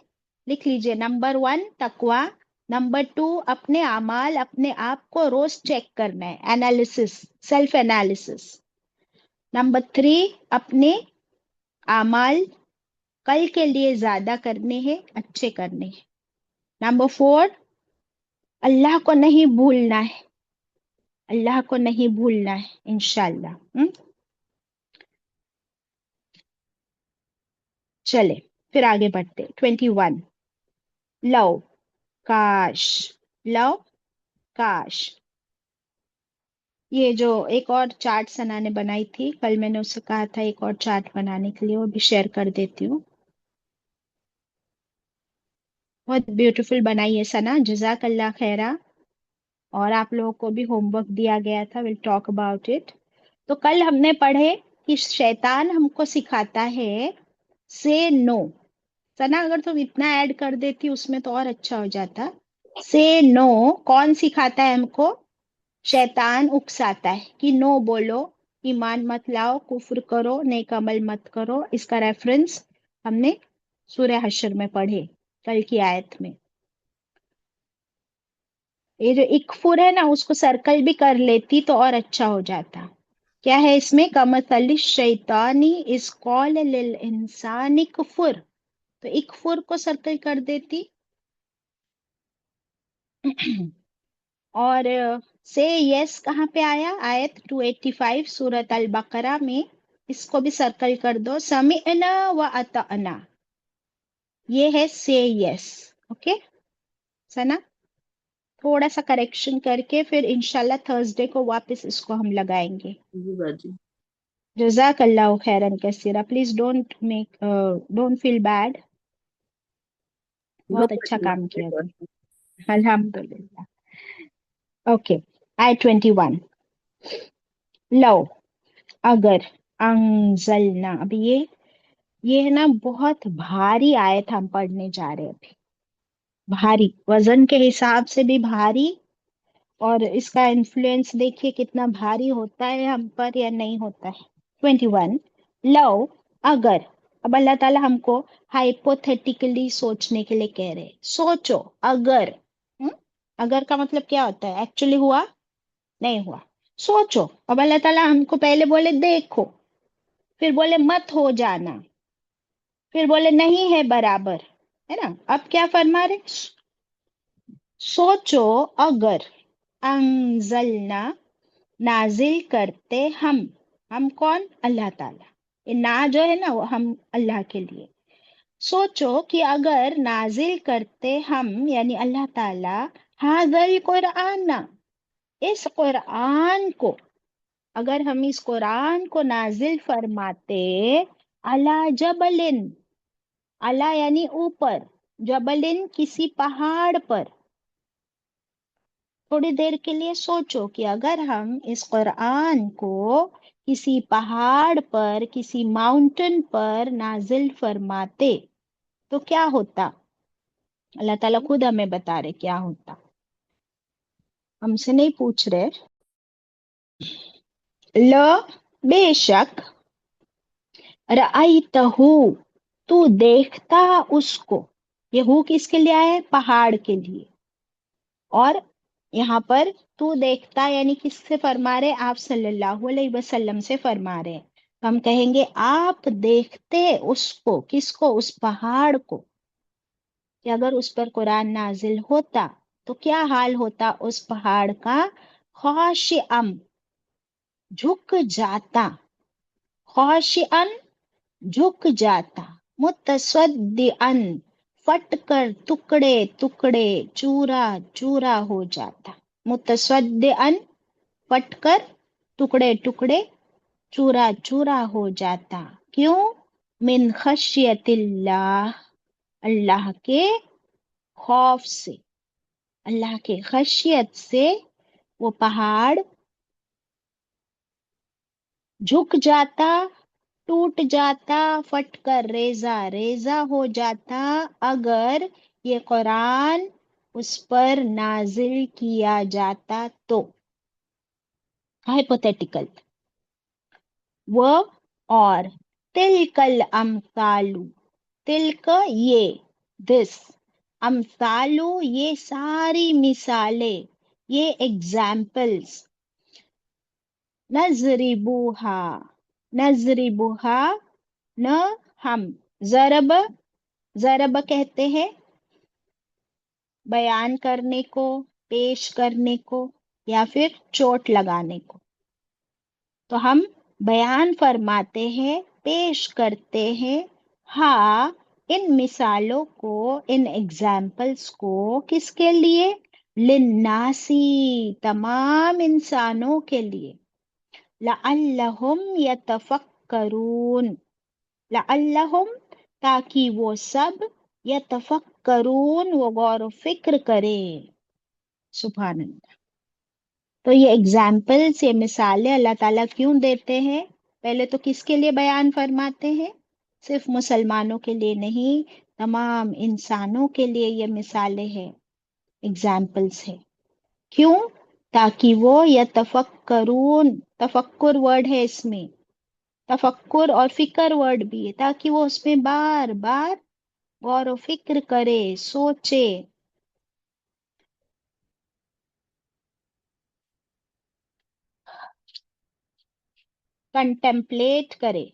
S1: लिख लीजिए। नंबर 1 तकवा, नंबर 2 अपने अमाल, अपने आप को रोज चेक करना है, एनालिसिस, सेल्फ एनालिसिस। नंबर 3 अपने अमाल कल के लिए ज्यादा करने हैं, अच्छे करने हैं। नंबर 4 अल्लाह को नहीं भूलना है, अल्लाह को नहीं भूलना है इंशाल्लाह। चले फिर आगे बढ़ते। 21 लव, काश, लव, काश। ये जो एक और चार्ट सना ने बनाई थी कल, मैंने उससे कहा था एक और चार्ट बनाने के लिए, वो भी शेयर कर देती हूँ। बहुत ब्यूटीफुल बनाई है सना, जजाक अल्लाह खैरा। और आप लोगों को भी होमवर्क दिया गया था, विल टॉक अबाउट इट। तो कल हमने पढ़े कि शैतान हमको सिखाता है से नो। सना अगर तुम इतना ऐड कर देती उसमें तो और अच्छा हो जाता। से नो कौन सिखाता है हमको? शैतान उकसाता है कि नो बोलो, ईमान मत लाओ, कुफ्र करो, नेक अमल मत करो। इसका रेफरेंस हमने सूरह हश्र में पढ़े कल की आयत में। ये जो इकफुर है ना, उसको सर्कल भी कर लेती तो और अच्छा हो जाता। क्या है इसमें? कमसली शैतानी इस कॉल लिल इंसानी कुफुर, तो इकफुर को सर्कल कर देती। और से यस कहाँ पे आया? आयत 285 सूरत अल बकरा में, इसको भी सर्कल कर दो। समिअना व अतअना, ये है से यस। ओके सना, थोड़ा सा करेक्शन करके फिर इंशाल्लाह थर्सडे को वापस इसको हम लगाएंगे।
S3: जी बाजी।
S1: जजाक अल्लाह खैरन कसीरा। Please don't feel bad,
S3: no
S1: बहुत अच्छा काम किया तुम,
S3: बाजी।
S1: अल्हम्दुलिल्लाह। ओके, आई 21 लो, अगर, अंजलना। अब ये है ना बहुत भारी आयत हम पढ़ने जा रहे हैं अभी, भारी, वजन के हिसाब से भी भारी। और इसका इन्फ्लुएंस देखिए कितना भारी होता है हम पर या नहीं होता है। 21 लो, अगर। अब अल्लाह ताला हमको हाइपोथेटिकली सोचने के लिए कह रहे हैं। सोचो अगर। हम्म? अगर का मतलब क्या होता है? एक्चुअली हुआ नहीं हुआ, सोचो। अब अल्लाह ताला हमको पहले बोले देखो, फिर बोले मत हो जाना, फिर बोले नहीं है बराबर, है ना। अब क्या फरमा रहे? सोचो अगर, अंजलना, नाजिल करते हम कौन? अल्लाह ताला। ये ना जो है ना वो हम अल्लाह के लिए। सोचो कि अगर नाजिल करते हम यानी अल्लाह ताला, हाज़ल कुरआन, इस कुरआन को, अगर हम इस कुरान को नाजिल फरमाते, अला जबलिन, अला यानी ऊपर, जबलिन किसी पहाड़ पर। थोड़ी देर के लिए सोचो कि अगर हम इस कुरान को किसी पहाड़ पर, किसी माउंटेन पर नाजिल फरमाते तो क्या होता? अल्लाह ताला खुद हमें बता रहे क्या होता, हमसे नहीं पूछ रहे। ल, बेशक, रअयतहु, तू देखता उसको, یہ ہو کس کے لیے آیا ہے؟ پہاڑ کے لیے. اور یہاں پر تو دیکھتا یعنی کس سے فرما رہے؟ آپ صلی اللہ علیہ وسلم سے فرما رہے ہیں. تو ہم کہیں گے آپ دیکھتے اس کو، کس کو؟ اس پہاڑ کو، کہ اگر اس پر قرآن نازل ہوتا تو کیا حال ہوتا اس پہاڑ کا؟ خاشعم، جھک جاتا، خاشعن، جھک جاتا، متصدعن، پھٹ کر ٹکڑے ٹکڑے، چورا چورا ہو جاتا. متصدعن، پھٹ کر ٹکڑے ٹکڑے، چورا چورا ہو جاتا. کیوں؟ من خشیت اللہ، اللہ کے خوف سے، اللہ کے خشیت سے وہ پہاڑ جھک جاتا، ٹوٹ جاتا، پھٹ کر ریزہ ریزہ ہو جاتا اگر یہ قرآن اس پر نازل کیا جاتا تو. ہائپوتھیٹیکل. وہ اور تلک الامثال، تلک یہ، دس، امثالو یہ ساری مثالیں، یہ ایگزامپلس، نضربوہا، نضربوہا، نہ ہم، ضرب، ضرب کہتے ہیں بیان کرنے کو، پیش کرنے کو، یا پھر چوٹ لگانے کو. تو ہم بیان فرماتے ہیں، پیش کرتے ہیں، ہاں ان مثالوں کو، ان ایگزامپلس کو، کس کے لیے؟ للناسی، تمام انسانوں کے لیے. لعلہم یتفکرون، لعلہم تاکہ وہ سب، یتفکرون وہ غور و فکر کریں. سبحان اللہ. تو یہ ایگزامپلس، یہ مثالیں اللہ تعالیٰ کیوں دیتے ہیں؟ پہلے تو کس کے لیے بیان فرماتے ہیں؟ صرف مسلمانوں کے لیے نہیں، تمام انسانوں کے لیے یہ مثالیں ہیں، ایگزامپلس ہیں. کیوں؟ تاکہ وہ یتفکرون، تفکر ورڈ ہے اس میں، تفکر اور فکر ورڈ بھی ہے، تاکہ وہ اس میں بار بار غور و فکر کرے، سوچے. کنٹمپلیٹ کرے.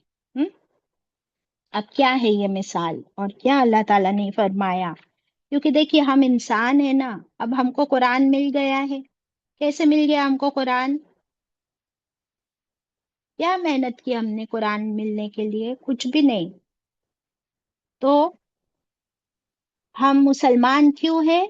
S1: اب کیا ہے یہ مثال اور کیا اللہ تعالیٰ نے فرمایا؟ کیونکہ دیکھیے ہم انسان ہیں نا. اب ہم کو قرآن مل گیا ہے. کیسے مل گیا ہم کو قرآن؟ کیا محنت کی ہم نے قرآن ملنے کے لیے؟ کچھ بھی نہیں. تو ہم مسلمان کیوں ہیں؟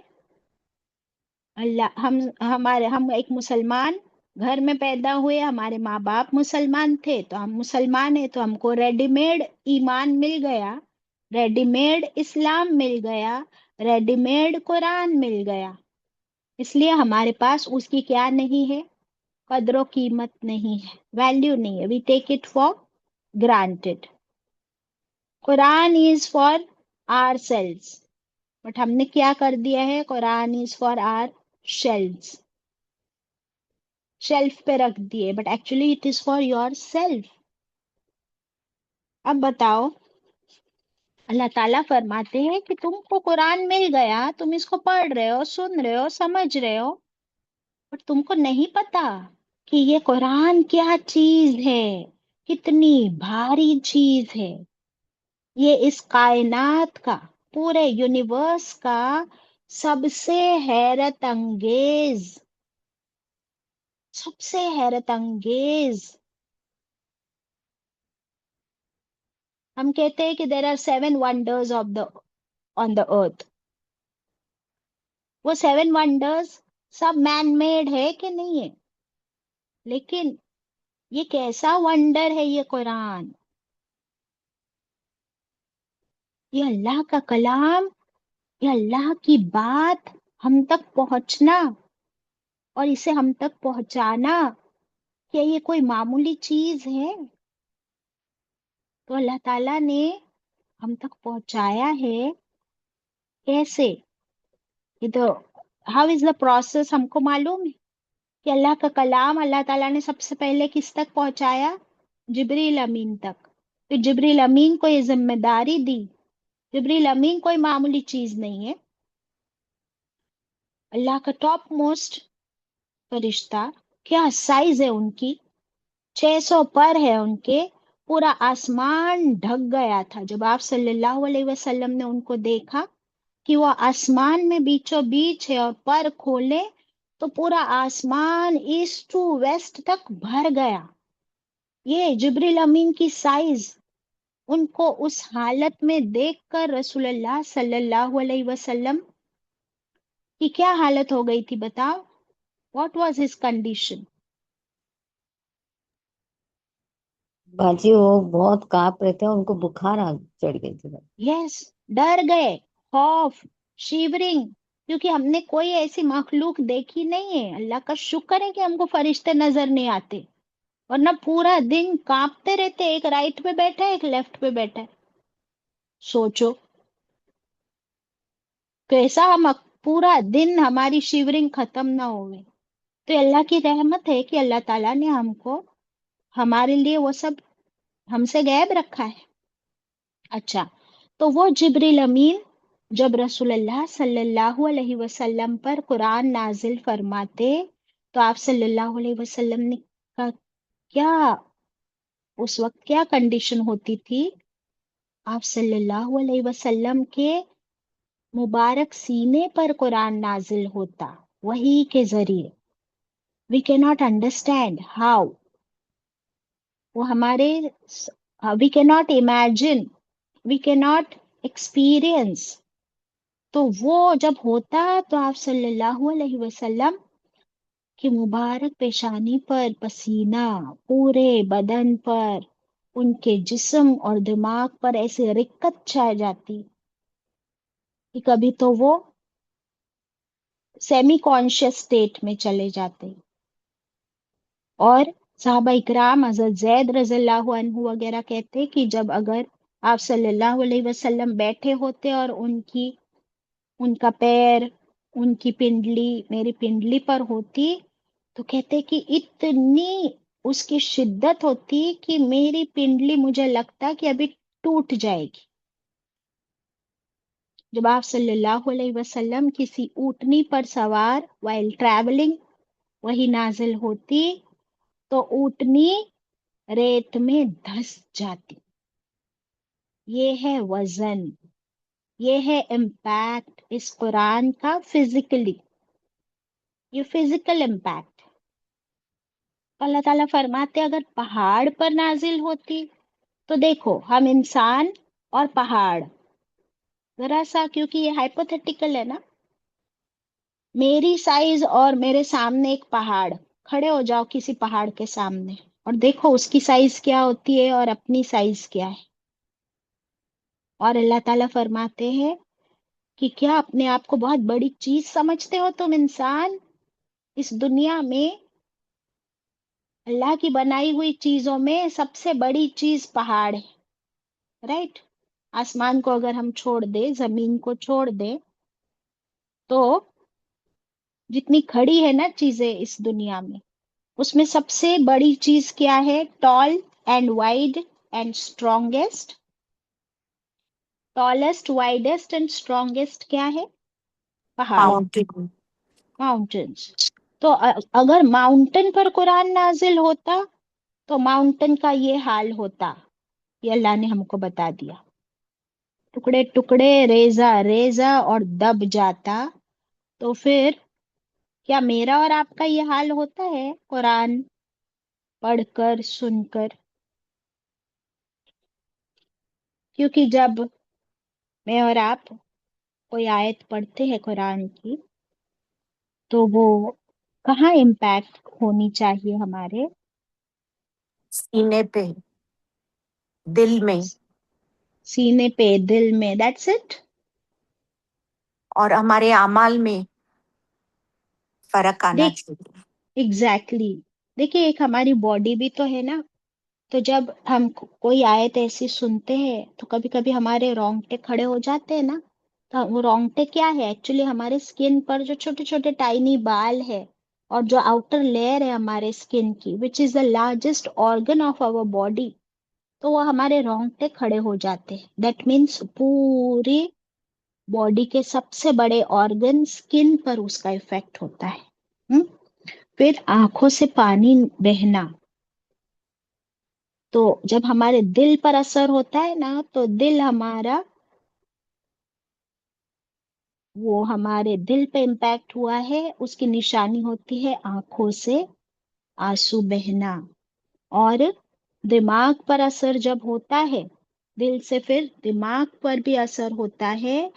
S1: ہم ایک مسلمان گھر میں پیدا ہوئے، ہمارے ماں باپ مسلمان تھے تو ہم مسلمان ہیں. تو ہم کو ریڈی میڈ ایمان مل گیا، ریڈی میڈ اسلام مل گیا، ریڈی میڈ قرآن مل گیا. اس لیے ہمارے پاس اس کی کیا نہیں ہے؟ قدر و قیمت نہیں ہے، ویلیو نہیں ہے. We take it for granted. Quran is for our selves, but ہم نے کیا کر دیا ہے؟ Quran is for our shelves, shelf پہ رکھ دیے، but actually it is for yourself. اب بتاؤ، اللہ تعالیٰ فرماتے ہیں کہ تم کو قرآن مل گیا، تم اس کو پڑھ رہے ہو، سن رہے ہو، سمجھ رہے ہو، بٹ تم کو نہیں پتا کہ یہ قرآن کیا چیز ہے، کتنی بھاری چیز ہے. یہ اس کائنات کا، پورے یونیورس کا سب سے حیرت انگیز، سب سے حیرت انگیز. ہم کہتے ہیں کہ there are 7 wonders of the on the earth. وہ 7 ونڈرز سب مین میڈ ہے کہ نہیں ہے؟ لیکن یہ کیسا ونڈر ہے یہ قرآن؟ یہ اللہ کا کلام، یہ اللہ کی بات ہم تک پہنچنا اور اسے ہم تک پہنچانا، کیا یہ کوئی معمولی چیز ہے؟ تو اللہ تعالیٰ نے ہم تک پہنچایا ہے. کیسے؟ یہ تو ہاؤ از دا پروسیس ہم کو معلوم ہے کہ اللہ کا کلام اللہ تعالیٰ نے سب سے پہلے کس تک پہنچایا؟ جبریل امین تک. پھر جبریل امین کو یہ ذمہ داری دی जिब्रील अमीन कोई मामूली चीज नहीं है, अल्लाह का टॉप मोस्ट फरिश्ता। क्या साइज है उनकी, 600 पर है उनके। पूरा आसमान ढक गया था जब आप सल्लल्लाहु अलैहि वसल्लम ने उनको देखा कि वो आसमान में बीचों बीच है, और पर खोले तो पूरा आसमान ईस्ट टू वेस्ट तक भर गया। ये जिब्रील अमीन की साइज, उनको उस हालत में देखकर रसूलुल्लाह सल्लल्लाहु अलैहि वसल्लम की क्या हालत हो गई थी बताओ? What was his condition?
S4: बाजी वो बहुत कांप रहे थे, उनको बुखार आ चढ़ गई थी।
S1: यस, डर गए, खौफ, शिवरिंग, क्योंकि हमने कोई ऐसी मखलूक देखी नहीं है। अल्लाह का शुक्र है कि हमको फरिश्ते नजर नहीं आते, वरना पूरा दिन कांपते रहते। एक राइट पे बैठा है, एक लेफ्ट पे बैठा है। सोचो कैसा हम पूरा दिन हमारी शिवरिंग खत्म ना होवे। तो अल्लाह की रहमत है कि अल्लाह ताला ने हमको, हमारे लिए वो सब हमसे गैब रखा है। अच्छा, तो वो जिब्रील अमीन जब रसूलुल्लाह सल्लल्लाहु अलैहि वसल्लम पर कुरान नाजिल फरमाते, तो आप सल्लल्लाहु अलैहि वसल्लम ने का क्या, उस वक्त क्या कंडीशन होती थी? आप सल्लल्लाहु अलैहि वसल्लम के मुबारक सीने पर कुरान नाजिल होता वही के जरिए। We can not understand how, वो हमारे, we can not imagine, we can not experience. तो वो जब होता तो आप सल्लल्लाहु अलैहि वसल्लम की मुबारक पेशानी पर पसीना पूरे बदन पर, उनके जिस्म और दिमाग पर ऐसे रिक्कत छा जाती कि कभी तो वो सेमी कॉन्शियस स्टेट में चले जाते। और साहबा इकराम हजरत जैद रज़ियल्लाहु अन्हु वगैरह कहते कि जब अगर आप सल्लल्लाहु अलैहि वसल्लम बैठे होते और उनका पैर, उनकी पिंडली मेरी पिंडली पर होती, तो कहते कि इतनी उसकी शिद्दत होती कि मेरी पिंडली मुझे लगता कि अभी टूट जाएगी। जब आप सल्लल्लाहु अलैहि वसल्लम किसी ऊँटनी पर सवार वाइल ट्रैवलिंग वही नाजिल होती, तो ऊँटनी रेत में धंस जाती। ये है वजन, ये है इम्पैक्ट इस कुरान का फिजिकली, ये फिजिकल इम्पैक्ट। अल्लाह ताला फरमाते अगर पहाड़ पर नाजिल होती, तो देखो हम इंसान और पहाड़, जरा सा, क्योंकि ये हाइपोथेटिकल है ना, मेरी साइज और मेरे सामने एक पहाड़, खड़े हो जाओ किसी पहाड़ के सामने और देखो उसकी साइज क्या होती है और अपनी साइज क्या है। और अल्लाह ताला फरमाते हैं कि क्या अपने आप को बहुत बड़ी चीज समझते हो तुम इंसान? इस दुनिया में अल्लाह की बनाई हुई चीजों में सबसे बड़ी चीज पहाड़ है, राइट? आसमान को अगर हम छोड़ दे, जमीन को छोड़ दे, तो जितनी खड़ी है ना चीजें इस दुनिया में, उसमें सबसे बड़ी चीज क्या है? Tall and wide and strongest, tallest, widest and strongest क्या है? पहाड़,
S5: माउंटेन।
S1: माउंटेन्स। तो अगर माउंटेन पर कुरान नाजिल होता, तो माउंटेन का ये हाल होता, ये अल्लाह ने हमको बता दिया। टुकड़े टुकड़े, रेजा रेजा और दब जाता। तो फिर क्या मेरा और आपका ये हाल होता है कुरान पढ़कर, सुनकर? क्योंकि जब मैं और आप कोई आयत पढ़ते हैं कुरान की, तो वो कहाँ इम्पैक्ट होनी चाहिए? हमारे
S5: सीने पे, दिल में,
S1: सीने पे, दिल में, दैट्स इट।
S5: और हमारे अमाल में फर्क आना
S1: देख,
S5: चाहिए।
S1: एग्जैक्टली। देखिए एक हमारी बॉडी भी तो है ना, तो जब हम कोई आयत ऐसी सुनते हैं तो कभी कभी हमारे रोंगटे खड़े हो जाते हैं ना। तो वो रोंगटे क्या है? एक्चुअली हमारे स्किन पर जो छोटे छोटे टाइनी बाल है, और जो आउटर लेयर है हमारे स्किन की, which is the largest organ of our body, تو وہ ہمارے رونگٹے کھڑے ہو جاتے ہیں. دیٹ مینس پوری باڈی کے سب سے بڑے آرگن اسکن پر اس کا افیکٹ ہوتا ہے. پھر آنکھوں سے پانی بہنا. تو جب ہمارے دل پر اثر ہوتا ہے نا تو دل ہمارا وہ ہمارے دل پہ امپیکٹ ہوا ہے اس کی نشانی ہوتی ہے آنکھوں سے آنسو بہنا. اور دماغ پر اثر جب ہوتا ہے دل سے پھر دماغ پر بھی اثر ہوتا ہے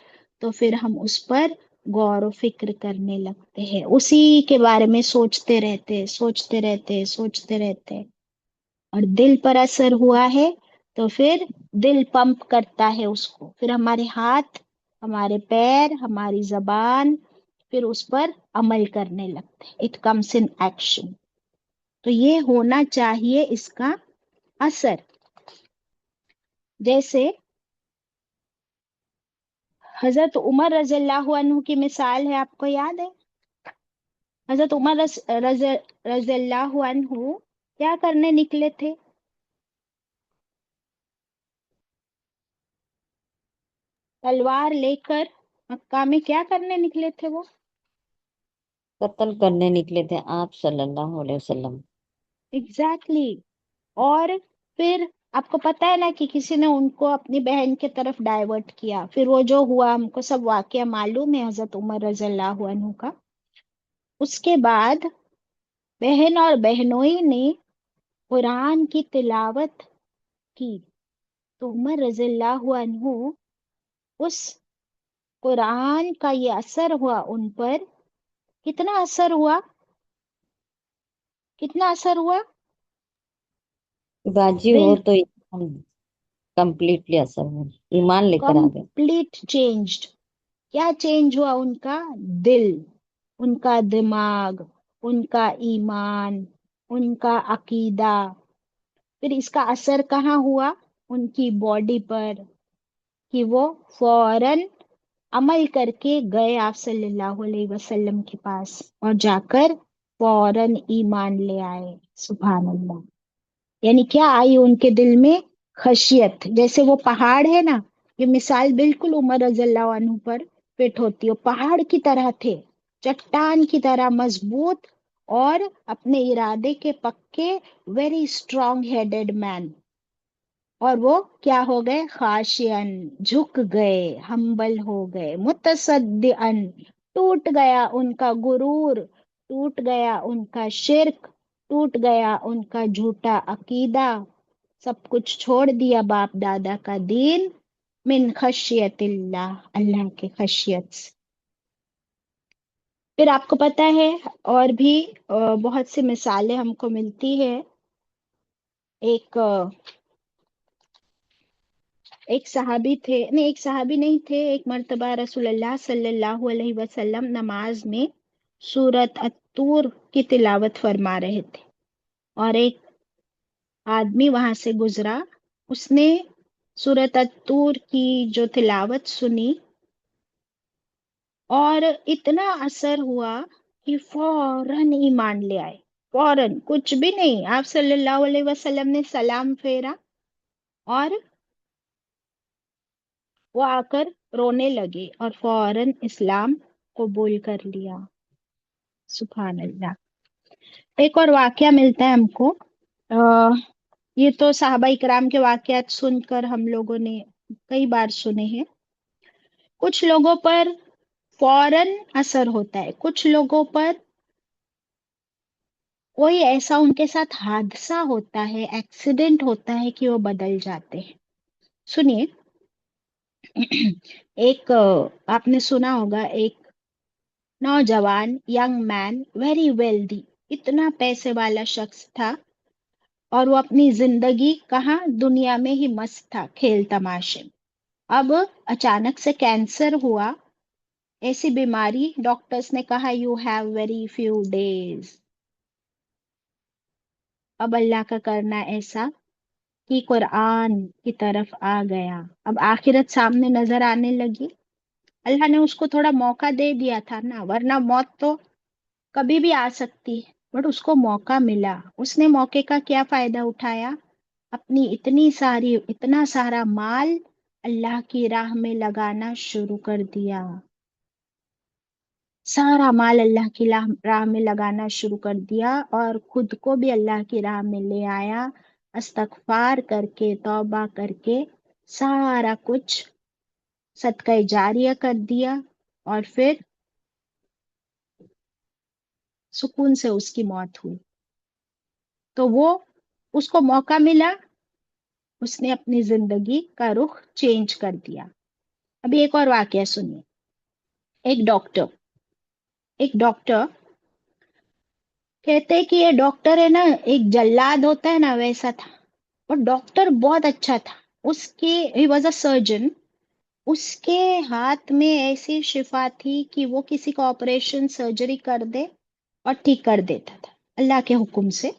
S1: تو پھر ہم اس پر غور و فکر کرنے لگتے ہیں, اسی کے بارے میں سوچتے رہتے سوچتے رہتے سوچتے رہتے. اور دل پر اثر ہوا ہے تو پھر دل پمپ کرتا ہے اس کو, پھر ہمارے ہاتھ ہمارے پیر ہماری زبان پھر اس پر عمل کرنے لگتے ہیں. It comes in action. تو یہ ہونا چاہیے اس کا اثر. جیسے حضرت عمر رضی اللہ عنہ کی مثال ہے, آپ کو یاد ہے حضرت عمر رضی اللہ عنہ کیا کرنے نکلے تھے؟ تلوار لے کر مکہ میں کیا کرنے نکلے تھے وہ؟
S4: قتل کرنے نکلے تھے آپ صلی اللہ علیہ وسلم.
S1: ایگزیکٹلی. اور پھر آپ کو پتا ہے نا کہ کسی نے ان کو اپنی بہن کی طرف ڈائیورٹ کیا, پھر وہ جو ہوا ہم کو سب واقعہ معلوم ہے حضرت عمر رضی اللہ عنہ کا. اس کے بعد بہن اور بہنوئی نے قرآن کی تلاوت کی تو عمر رضی اللہ عنہ اس قرآن کا یہ اثر ہوا ان پر. کتنا اثر ہوا, کتنا اثر ہوا؟
S4: باجی وہ تو کمپلیٹلی اثر ہوا, ایمان لے کر آ گئے.
S1: Complete changed. کیا چینج ہوا؟ ان کا دل, ان کا دماغ, ان کا ایمان, ان کا عقیدہ. پھر اس کا اثر کہاں ہوا؟ ان کی باڈی پر, کہ وہ فوراً عمل کر کے گئے آپ صلی اللہ علیہ وسلم کے پاس اور جا کر فوراً ایمان لے آئے. سبحان اللہ. یعنی کیا آئی ان کے دل میں؟ خشیت. جیسے وہ پہاڑ ہے نا, یہ مثال بالکل عمر رضی اللہ عنہ پر فٹ ہوتی ہے. پہاڑ کی طرح تھے, چٹان کی طرح مضبوط اور اپنے ارادے کے پکے, ویری اسٹرانگ ہیڈڈ مین. اور وہ کیا ہو گئے؟ خاشعن, جھک گئے, ہمبل ہو گئے, متصدعن, ٹوٹ گیا ان کا غرور, ٹوٹ گیا ان کا شرک, ٹوٹ گیا ان کا جھوٹا عقیدہ, سب کچھ چھوڑ دیا باپ دادا کا دین. من خشیت اللہ, اللہ کے خشیت سے. پھر آپ کو پتا ہے اور بھی بہت سی مثالیں ہم کو ملتی ہے. ایک صحابی تھے, نہیں ایک صحابی نہیں تھے, ایک مرتبہ رسول اللہ صلی اللہ علیہ وسلم نماز میں سورت الطور کی تلاوت فرما رہے تھے اور ایک آدمی وہاں سے گزرا. اس نے سورت الطور کی جو تلاوت سنی اور اتنا اثر ہوا کہ فوراً ایمان لے آئے. فوراً, کچھ بھی نہیں, آپ صلی اللہ علیہ وسلم نے سلام پھیرا اور وہ آ کر رونے لگے اور فوراً اسلام قبول کر لیا. سبحان اللہ. ایک اور واقعہ ملتا ہے ہم کو. یہ تو صحابہ اکرام کے واقعات سن کر ہم لوگوں نے کئی بار سنے ہیں. کچھ لوگوں پر فوراً اثر ہوتا ہے, کچھ لوگوں پر کوئی ایسا ان کے ساتھ حادثہ ہوتا ہے, ایکسیڈنٹ ہوتا ہے کہ وہ بدل جاتے ہیں. سنیے, ایک آپ نے سنا ہوگا, ایک نوجوان ینگ مین, ویری ویلدی, اتنا پیسے والا شخص تھا اور وہ اپنی زندگی کہاں, دنیا میں ہی مست تھا, کھیل تماشے. اب اچانک سے کینسر ہوا, ایسی بیماری, ڈاکٹرز نے کہا you have very few days. اب اللہ کا کرنا ایسا کہ قرآن کی طرف آ گیا, اب آخرت سامنے نظر آنے لگی. اللہ نے اس کو تھوڑا موقع دے دیا تھا نا, ورنہ موت تو کبھی بھی آ سکتی ہے, بٹ اس کو موقع ملا. اس نے موقع کا کیا فائدہ اٹھایا؟ اپنی اتنا سارا مال اللہ کی راہ میں لگانا شروع کر دیا، سارا مال اللہ کی راہ میں لگانا شروع کر دیا، اور خود کو بھی اللہ کی راہ میں لے آیا، استغفار کر کے، توبہ کر کے سارا کچھ صدقہ جاریہ کر دیا، اور پھر سکون سے اس کی موت ہوئی۔ تو اس کو موقع ملا، اس نے اپنی زندگی کا رخ چینج کر دیا۔ ابھی ایک اور واقعہ سنیے۔ ایک ڈاکٹر کہتے کہ یہ ڈاکٹر ہے نا، ایک جلاد ہوتا ہے نا ویسا تھا، اور ڈاکٹر بہت اچھا تھا۔ ہی واز اے سرجن، اس کے ہاتھ میں ایسی شفا تھی کہ وہ کسی کا آپریشن سرجری کر دے اور ٹھیک کر دیتا تھا اللہ کے حکم سے۔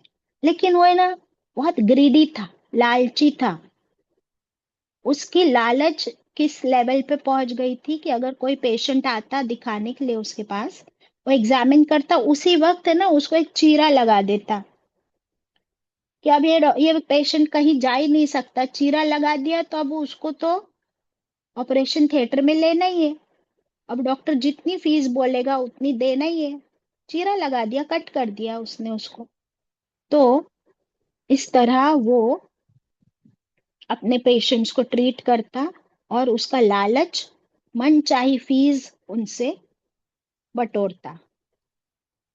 S1: لیکن وہ ہے نا بہت گریڈی تھا، لالچی تھا۔ اس کی لالچ کس لیول پہ پہنچ گئی تھی کہ اگر کوئی پیشنٹ آتا دکھانے کے لیے اس کے پاس، وہ ایگزامن کرتا، اسی وقت ہے نا اس کو ایک چیرا لگا دیتا کہ اب یہ پیشنٹ کہیں جا ہی نہیں سکتا، چیرا لگا دیا تو اب اس کو تو آپریشن تھیٹر میں لینا ہی ہے، اب ڈاکٹر جتنی فیس بولے گا اتنی دینا ہی ہے، چیرا لگا دیا، کٹ کر دیا اس نے اس کو۔ تو اس طرح وہ اپنے پیشنٹس کو ٹریٹ کرتا، اور اس کا لالچ من چاہی فیس ان سے بٹورتا۔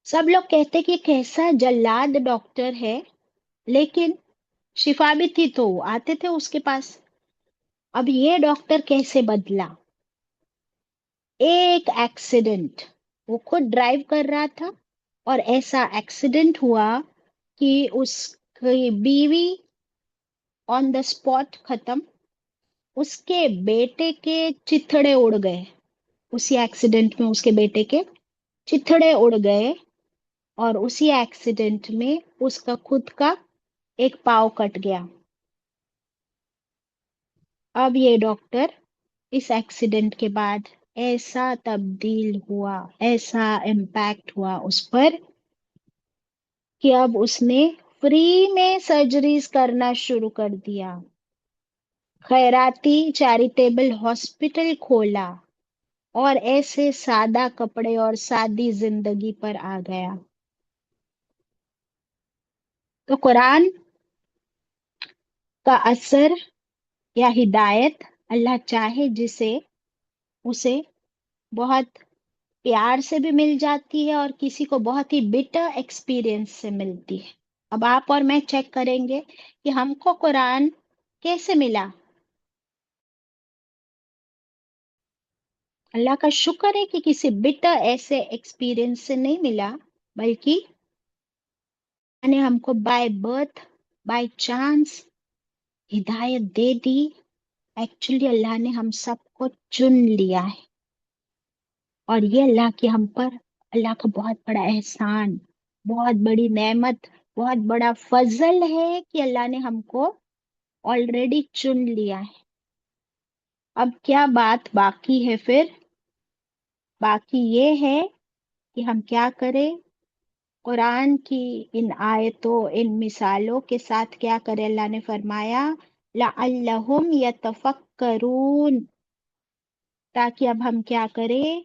S1: سب لوگ کہتے کہ کیسا جلاد ڈاکٹر ہے، لیکن شفا بھی تھی تو وہ آتے تھے اس کے پاس۔ اب یہ ڈاکٹر کیسے بدلا؟ ایک ایکسیڈنٹ، وہ خود ڈرائیو کر رہا تھا اور ایسا ایکسیڈنٹ ہوا کہ اس کی بیوی آن دا اسپاٹ ختم، اس کے بیٹے کے چتھڑے اڑ گئے، اسی ایکسیڈنٹ میں اس کے بیٹے کے چتھڑے اڑ گئے، اور اسی ایکسیڈنٹ میں اس کا خود کا ایک پاؤں کٹ گیا۔ اب یہ ڈاکٹر اس ایکسیڈنٹ کے بعد ایسا تبدیل ہوا، ایسا امپیکٹ ہوا اس پر کہ اب اس نے فری میں سرجریز کرنا شروع کر دیا، خیراتی چیریٹیبل ہاسپٹل کھولا، اور ایسے سادہ کپڑے اور سادی زندگی پر آ گیا۔ تو قرآن کا اثر یا ہدایت اللہ چاہے جسے، اسے بہت پیار سے بھی مل جاتی ہے، اور کسی کو بہت ہی بٹر ایکسپیرینس سے ملتی ہے۔ اب آپ اور میں چیک کریں گے کہ ہم کو قرآن کیسے ملا۔ اللہ کا شکر ہے کہ کسی بٹر ایسے ایکسپیرینس سے نہیں ملا، بلکہ نے ہم کو بائی برتھ، بائی چانس ہدایت دے دی۔ ایکچولی اللہ نے ہم سب کو چن لیا ہے، اور یہ اللہ کی ہم پر، اللہ کا بہت بڑا احسان، بہت بڑی نعمت، بہت بڑا فضل ہے کہ اللہ نے ہم کو آلریڈی چن لیا ہے۔ اب کیا بات باقی ہے پھر؟ باقی یہ ہے کہ ہم کیا کریں، قرآن کی ان آیتوں، ان مثالوں کے ساتھ کیا کرے؟ اللہ نے فرمایا لعلہم یتفکرون، تاکہ اب ہم کیا کریں،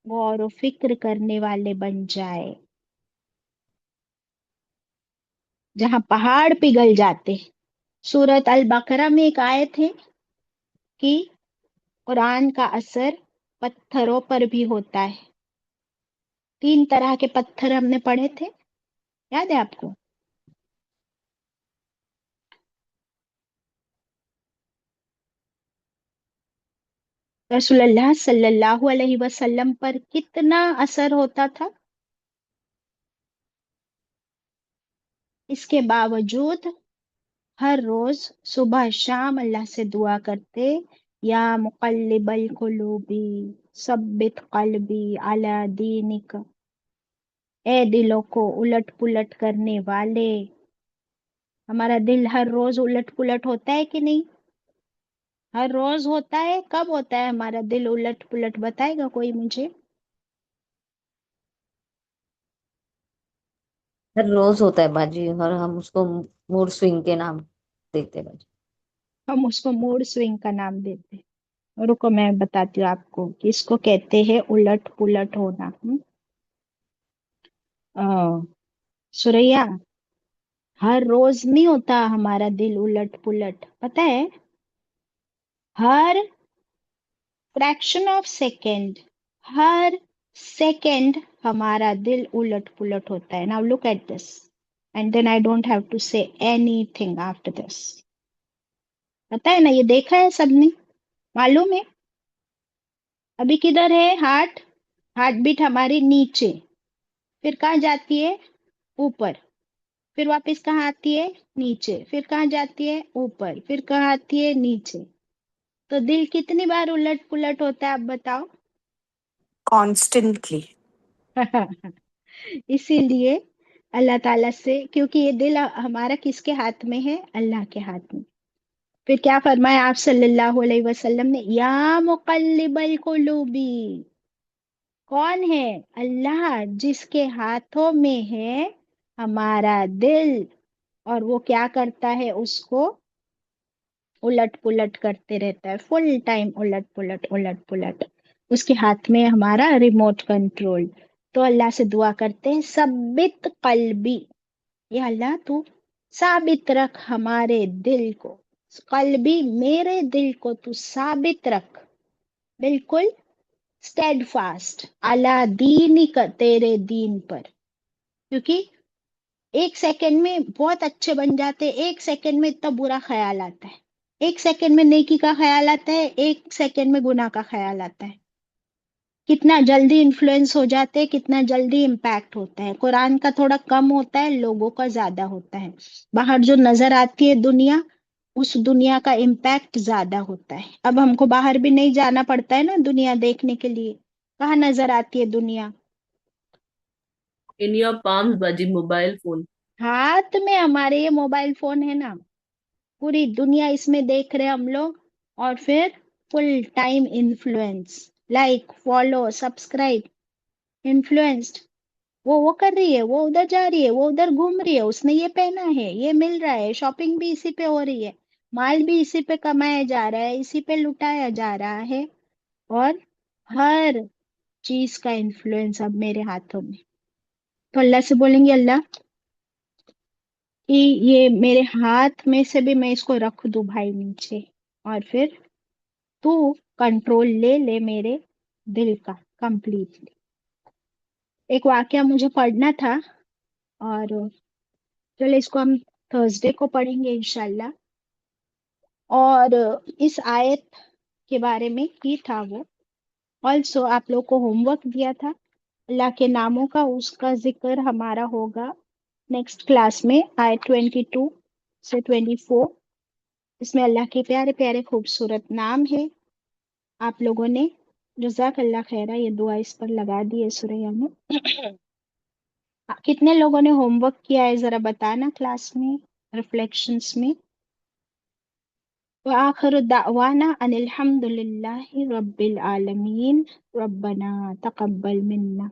S1: غور و فکر کرنے والے بن جائے۔ جہاں پہاڑ پگھل جاتے، سورت البقرہ میں ایک آیت ہے کہ قرآن کا اثر پتھروں پر بھی ہوتا ہے۔ 3 طرح کے پتھر ہم نے پڑھے تھے، یاد ہے آپ کو؟ رسول اللہ صلی اللہ علیہ وسلم پر کتنا اثر ہوتا تھا، اس کے باوجود ہر روز صبح شام اللہ سے دعا کرتے، یا مقلب القلوبی ثبت قلبی علی دینک، اے دلوں کو الٹ پلٹ کرنے والے۔ ہمارا دل ہر روز الٹ پلٹ ہوتا ہے کہ نہیں؟ ہر روز ہوتا ہے۔ کب ہوتا ہے ہمارا دل الٹ پلٹ؟ بتائے گا کوئی مجھے؟
S4: ہر روز ہوتا ہے باجی، اور ہم اس کو موڈ سوئنگ کے نام देते बाजी।
S1: हम उसको मूड स्विंग का नाम देते हैं। रुको मैं बताती हूँ आपको कि इसको कहते हैं उलट पुलट होना। सुरैया, हर रोज नहीं होता हमारा दिल उलट पुलट, पता है? हर फ्रैक्शन ऑफ सेकेंड, हर सेकेंड हमारा दिल उलट पुलट होता है। Now look at this and then I don't have to say anything after this. पता है ना, ये देखा है सबने, मालूम है? अभी किधर है हार्ट? हार्ट बीट हमारी नीचे, फिर कहाँ जाती है? ऊपर, फिर वापस कहाँ आती है? नीचे, फिर कहाँ जाती है? ऊपर, फिर कहाँ आती है? नीचे। तो दिल कितनी बार उलट पुलट होता है आप बताओ?
S5: कॉन्स्टेंटली।
S1: इसीलिए अल्लाह ताला से, क्योंकि ये दिल हमारा किसके हाथ में है? अल्लाह के हाथ में। फिर क्या फरमाया आप सल्लल्लाहु अलैहि वसल्लम ने? या मुकल्लिबल कुलूबी, कौन है? अल्लाह, जिसके हाथों में है हमारा दिल, और वो क्या करता है? उसको उलट पुलट करते रहता है, फुल टाइम उलट पुलट उलट पुलट। उसके हाथ में हमारा रिमोट कंट्रोल। तो अल्लाह से दुआ करते हैं, सब्बित कल्बी, या अल्लाह तू साबित रख हमारे दिल को, कल्बी मेरे दिल को तू साबित रख, बिल्कुल स्टेडफास्ट, अला दीनिक, तेरे दीन पर। क्योंकि एक सेकंड में बहुत अच्छे बन जाते हैं, एक सेकंड में इतना बुरा ख्याल आता है, एक सेकंड में नेकी का ख्याल आता है, एक सेकंड में गुनाह का ख्याल आता है। कितना जल्दी इन्फ्लुएंस हो जाते हैं, कितना जल्दी इम्पैक्ट होता है। कुरान का थोड़ा कम होता है, लोगों का ज्यादा होता है। बाहर जो नजर आती है दुनिया, उस दुनिया का इम्पैक्ट ज्यादा होता है। अब हमको बाहर भी नहीं जाना पड़ता है ना दुनिया देखने के लिए। कहाँ नजर आती है दुनिया?
S3: इन योर पाम्स बाजी, मोबाइल फोन।
S1: हाथ में हमारे ये मोबाइल फोन है ना, पूरी दुनिया इसमें देख रहे हैं हम लोग। और फिर full time influence, like follow subscribe, influenced. वो कर रही है, वो उधर जा रही है, वो उधर घूम रही है, उसने ये पहना है, ये मिल रहा है, शॉपिंग भी इसी पे हो रही है, माल भी इसी पे कमाया जा रहा है, इसी पे लुटाया जा रहा है। और हर चीज का इन्फ्लुएंस अब मेरे हाथों में। तो अल्लाह से बोलेंगे, अल्लाह कि ये मेरे हाथ में से भी मैं इसको रख दूं भाई नीचे, और फिर तू कंट्रोल ले ले मेरे दिल का कंप्लीटली। एक वाकया मुझे पढ़ना था, और चलो इसको हम थर्सडे को पढ़ेंगे इंशाल्लाह। और इस आयत के बारे में ही था वो। ऑल्सो आप लोग को होमवर्क दिया था अल्लाह के नामों का, उसका जिक्र हमारा होगा नेक्स्ट क्लास में, आयत 22 से 24। इसमें अल्लाह के प्यारे प्यारे खूबसूरत नाम है। आप लोगों ने जज़ाक अल्लाह खैरा, ये दुआ इस पर लगा दी है सुरैया में। कितने लोगों ने होमवर्क किया है जरा बताना क्लास में, रिफ्लेक्शंस में। وآخر دعوانا أن الحمد لله رب العالمين ربنا تقبل منا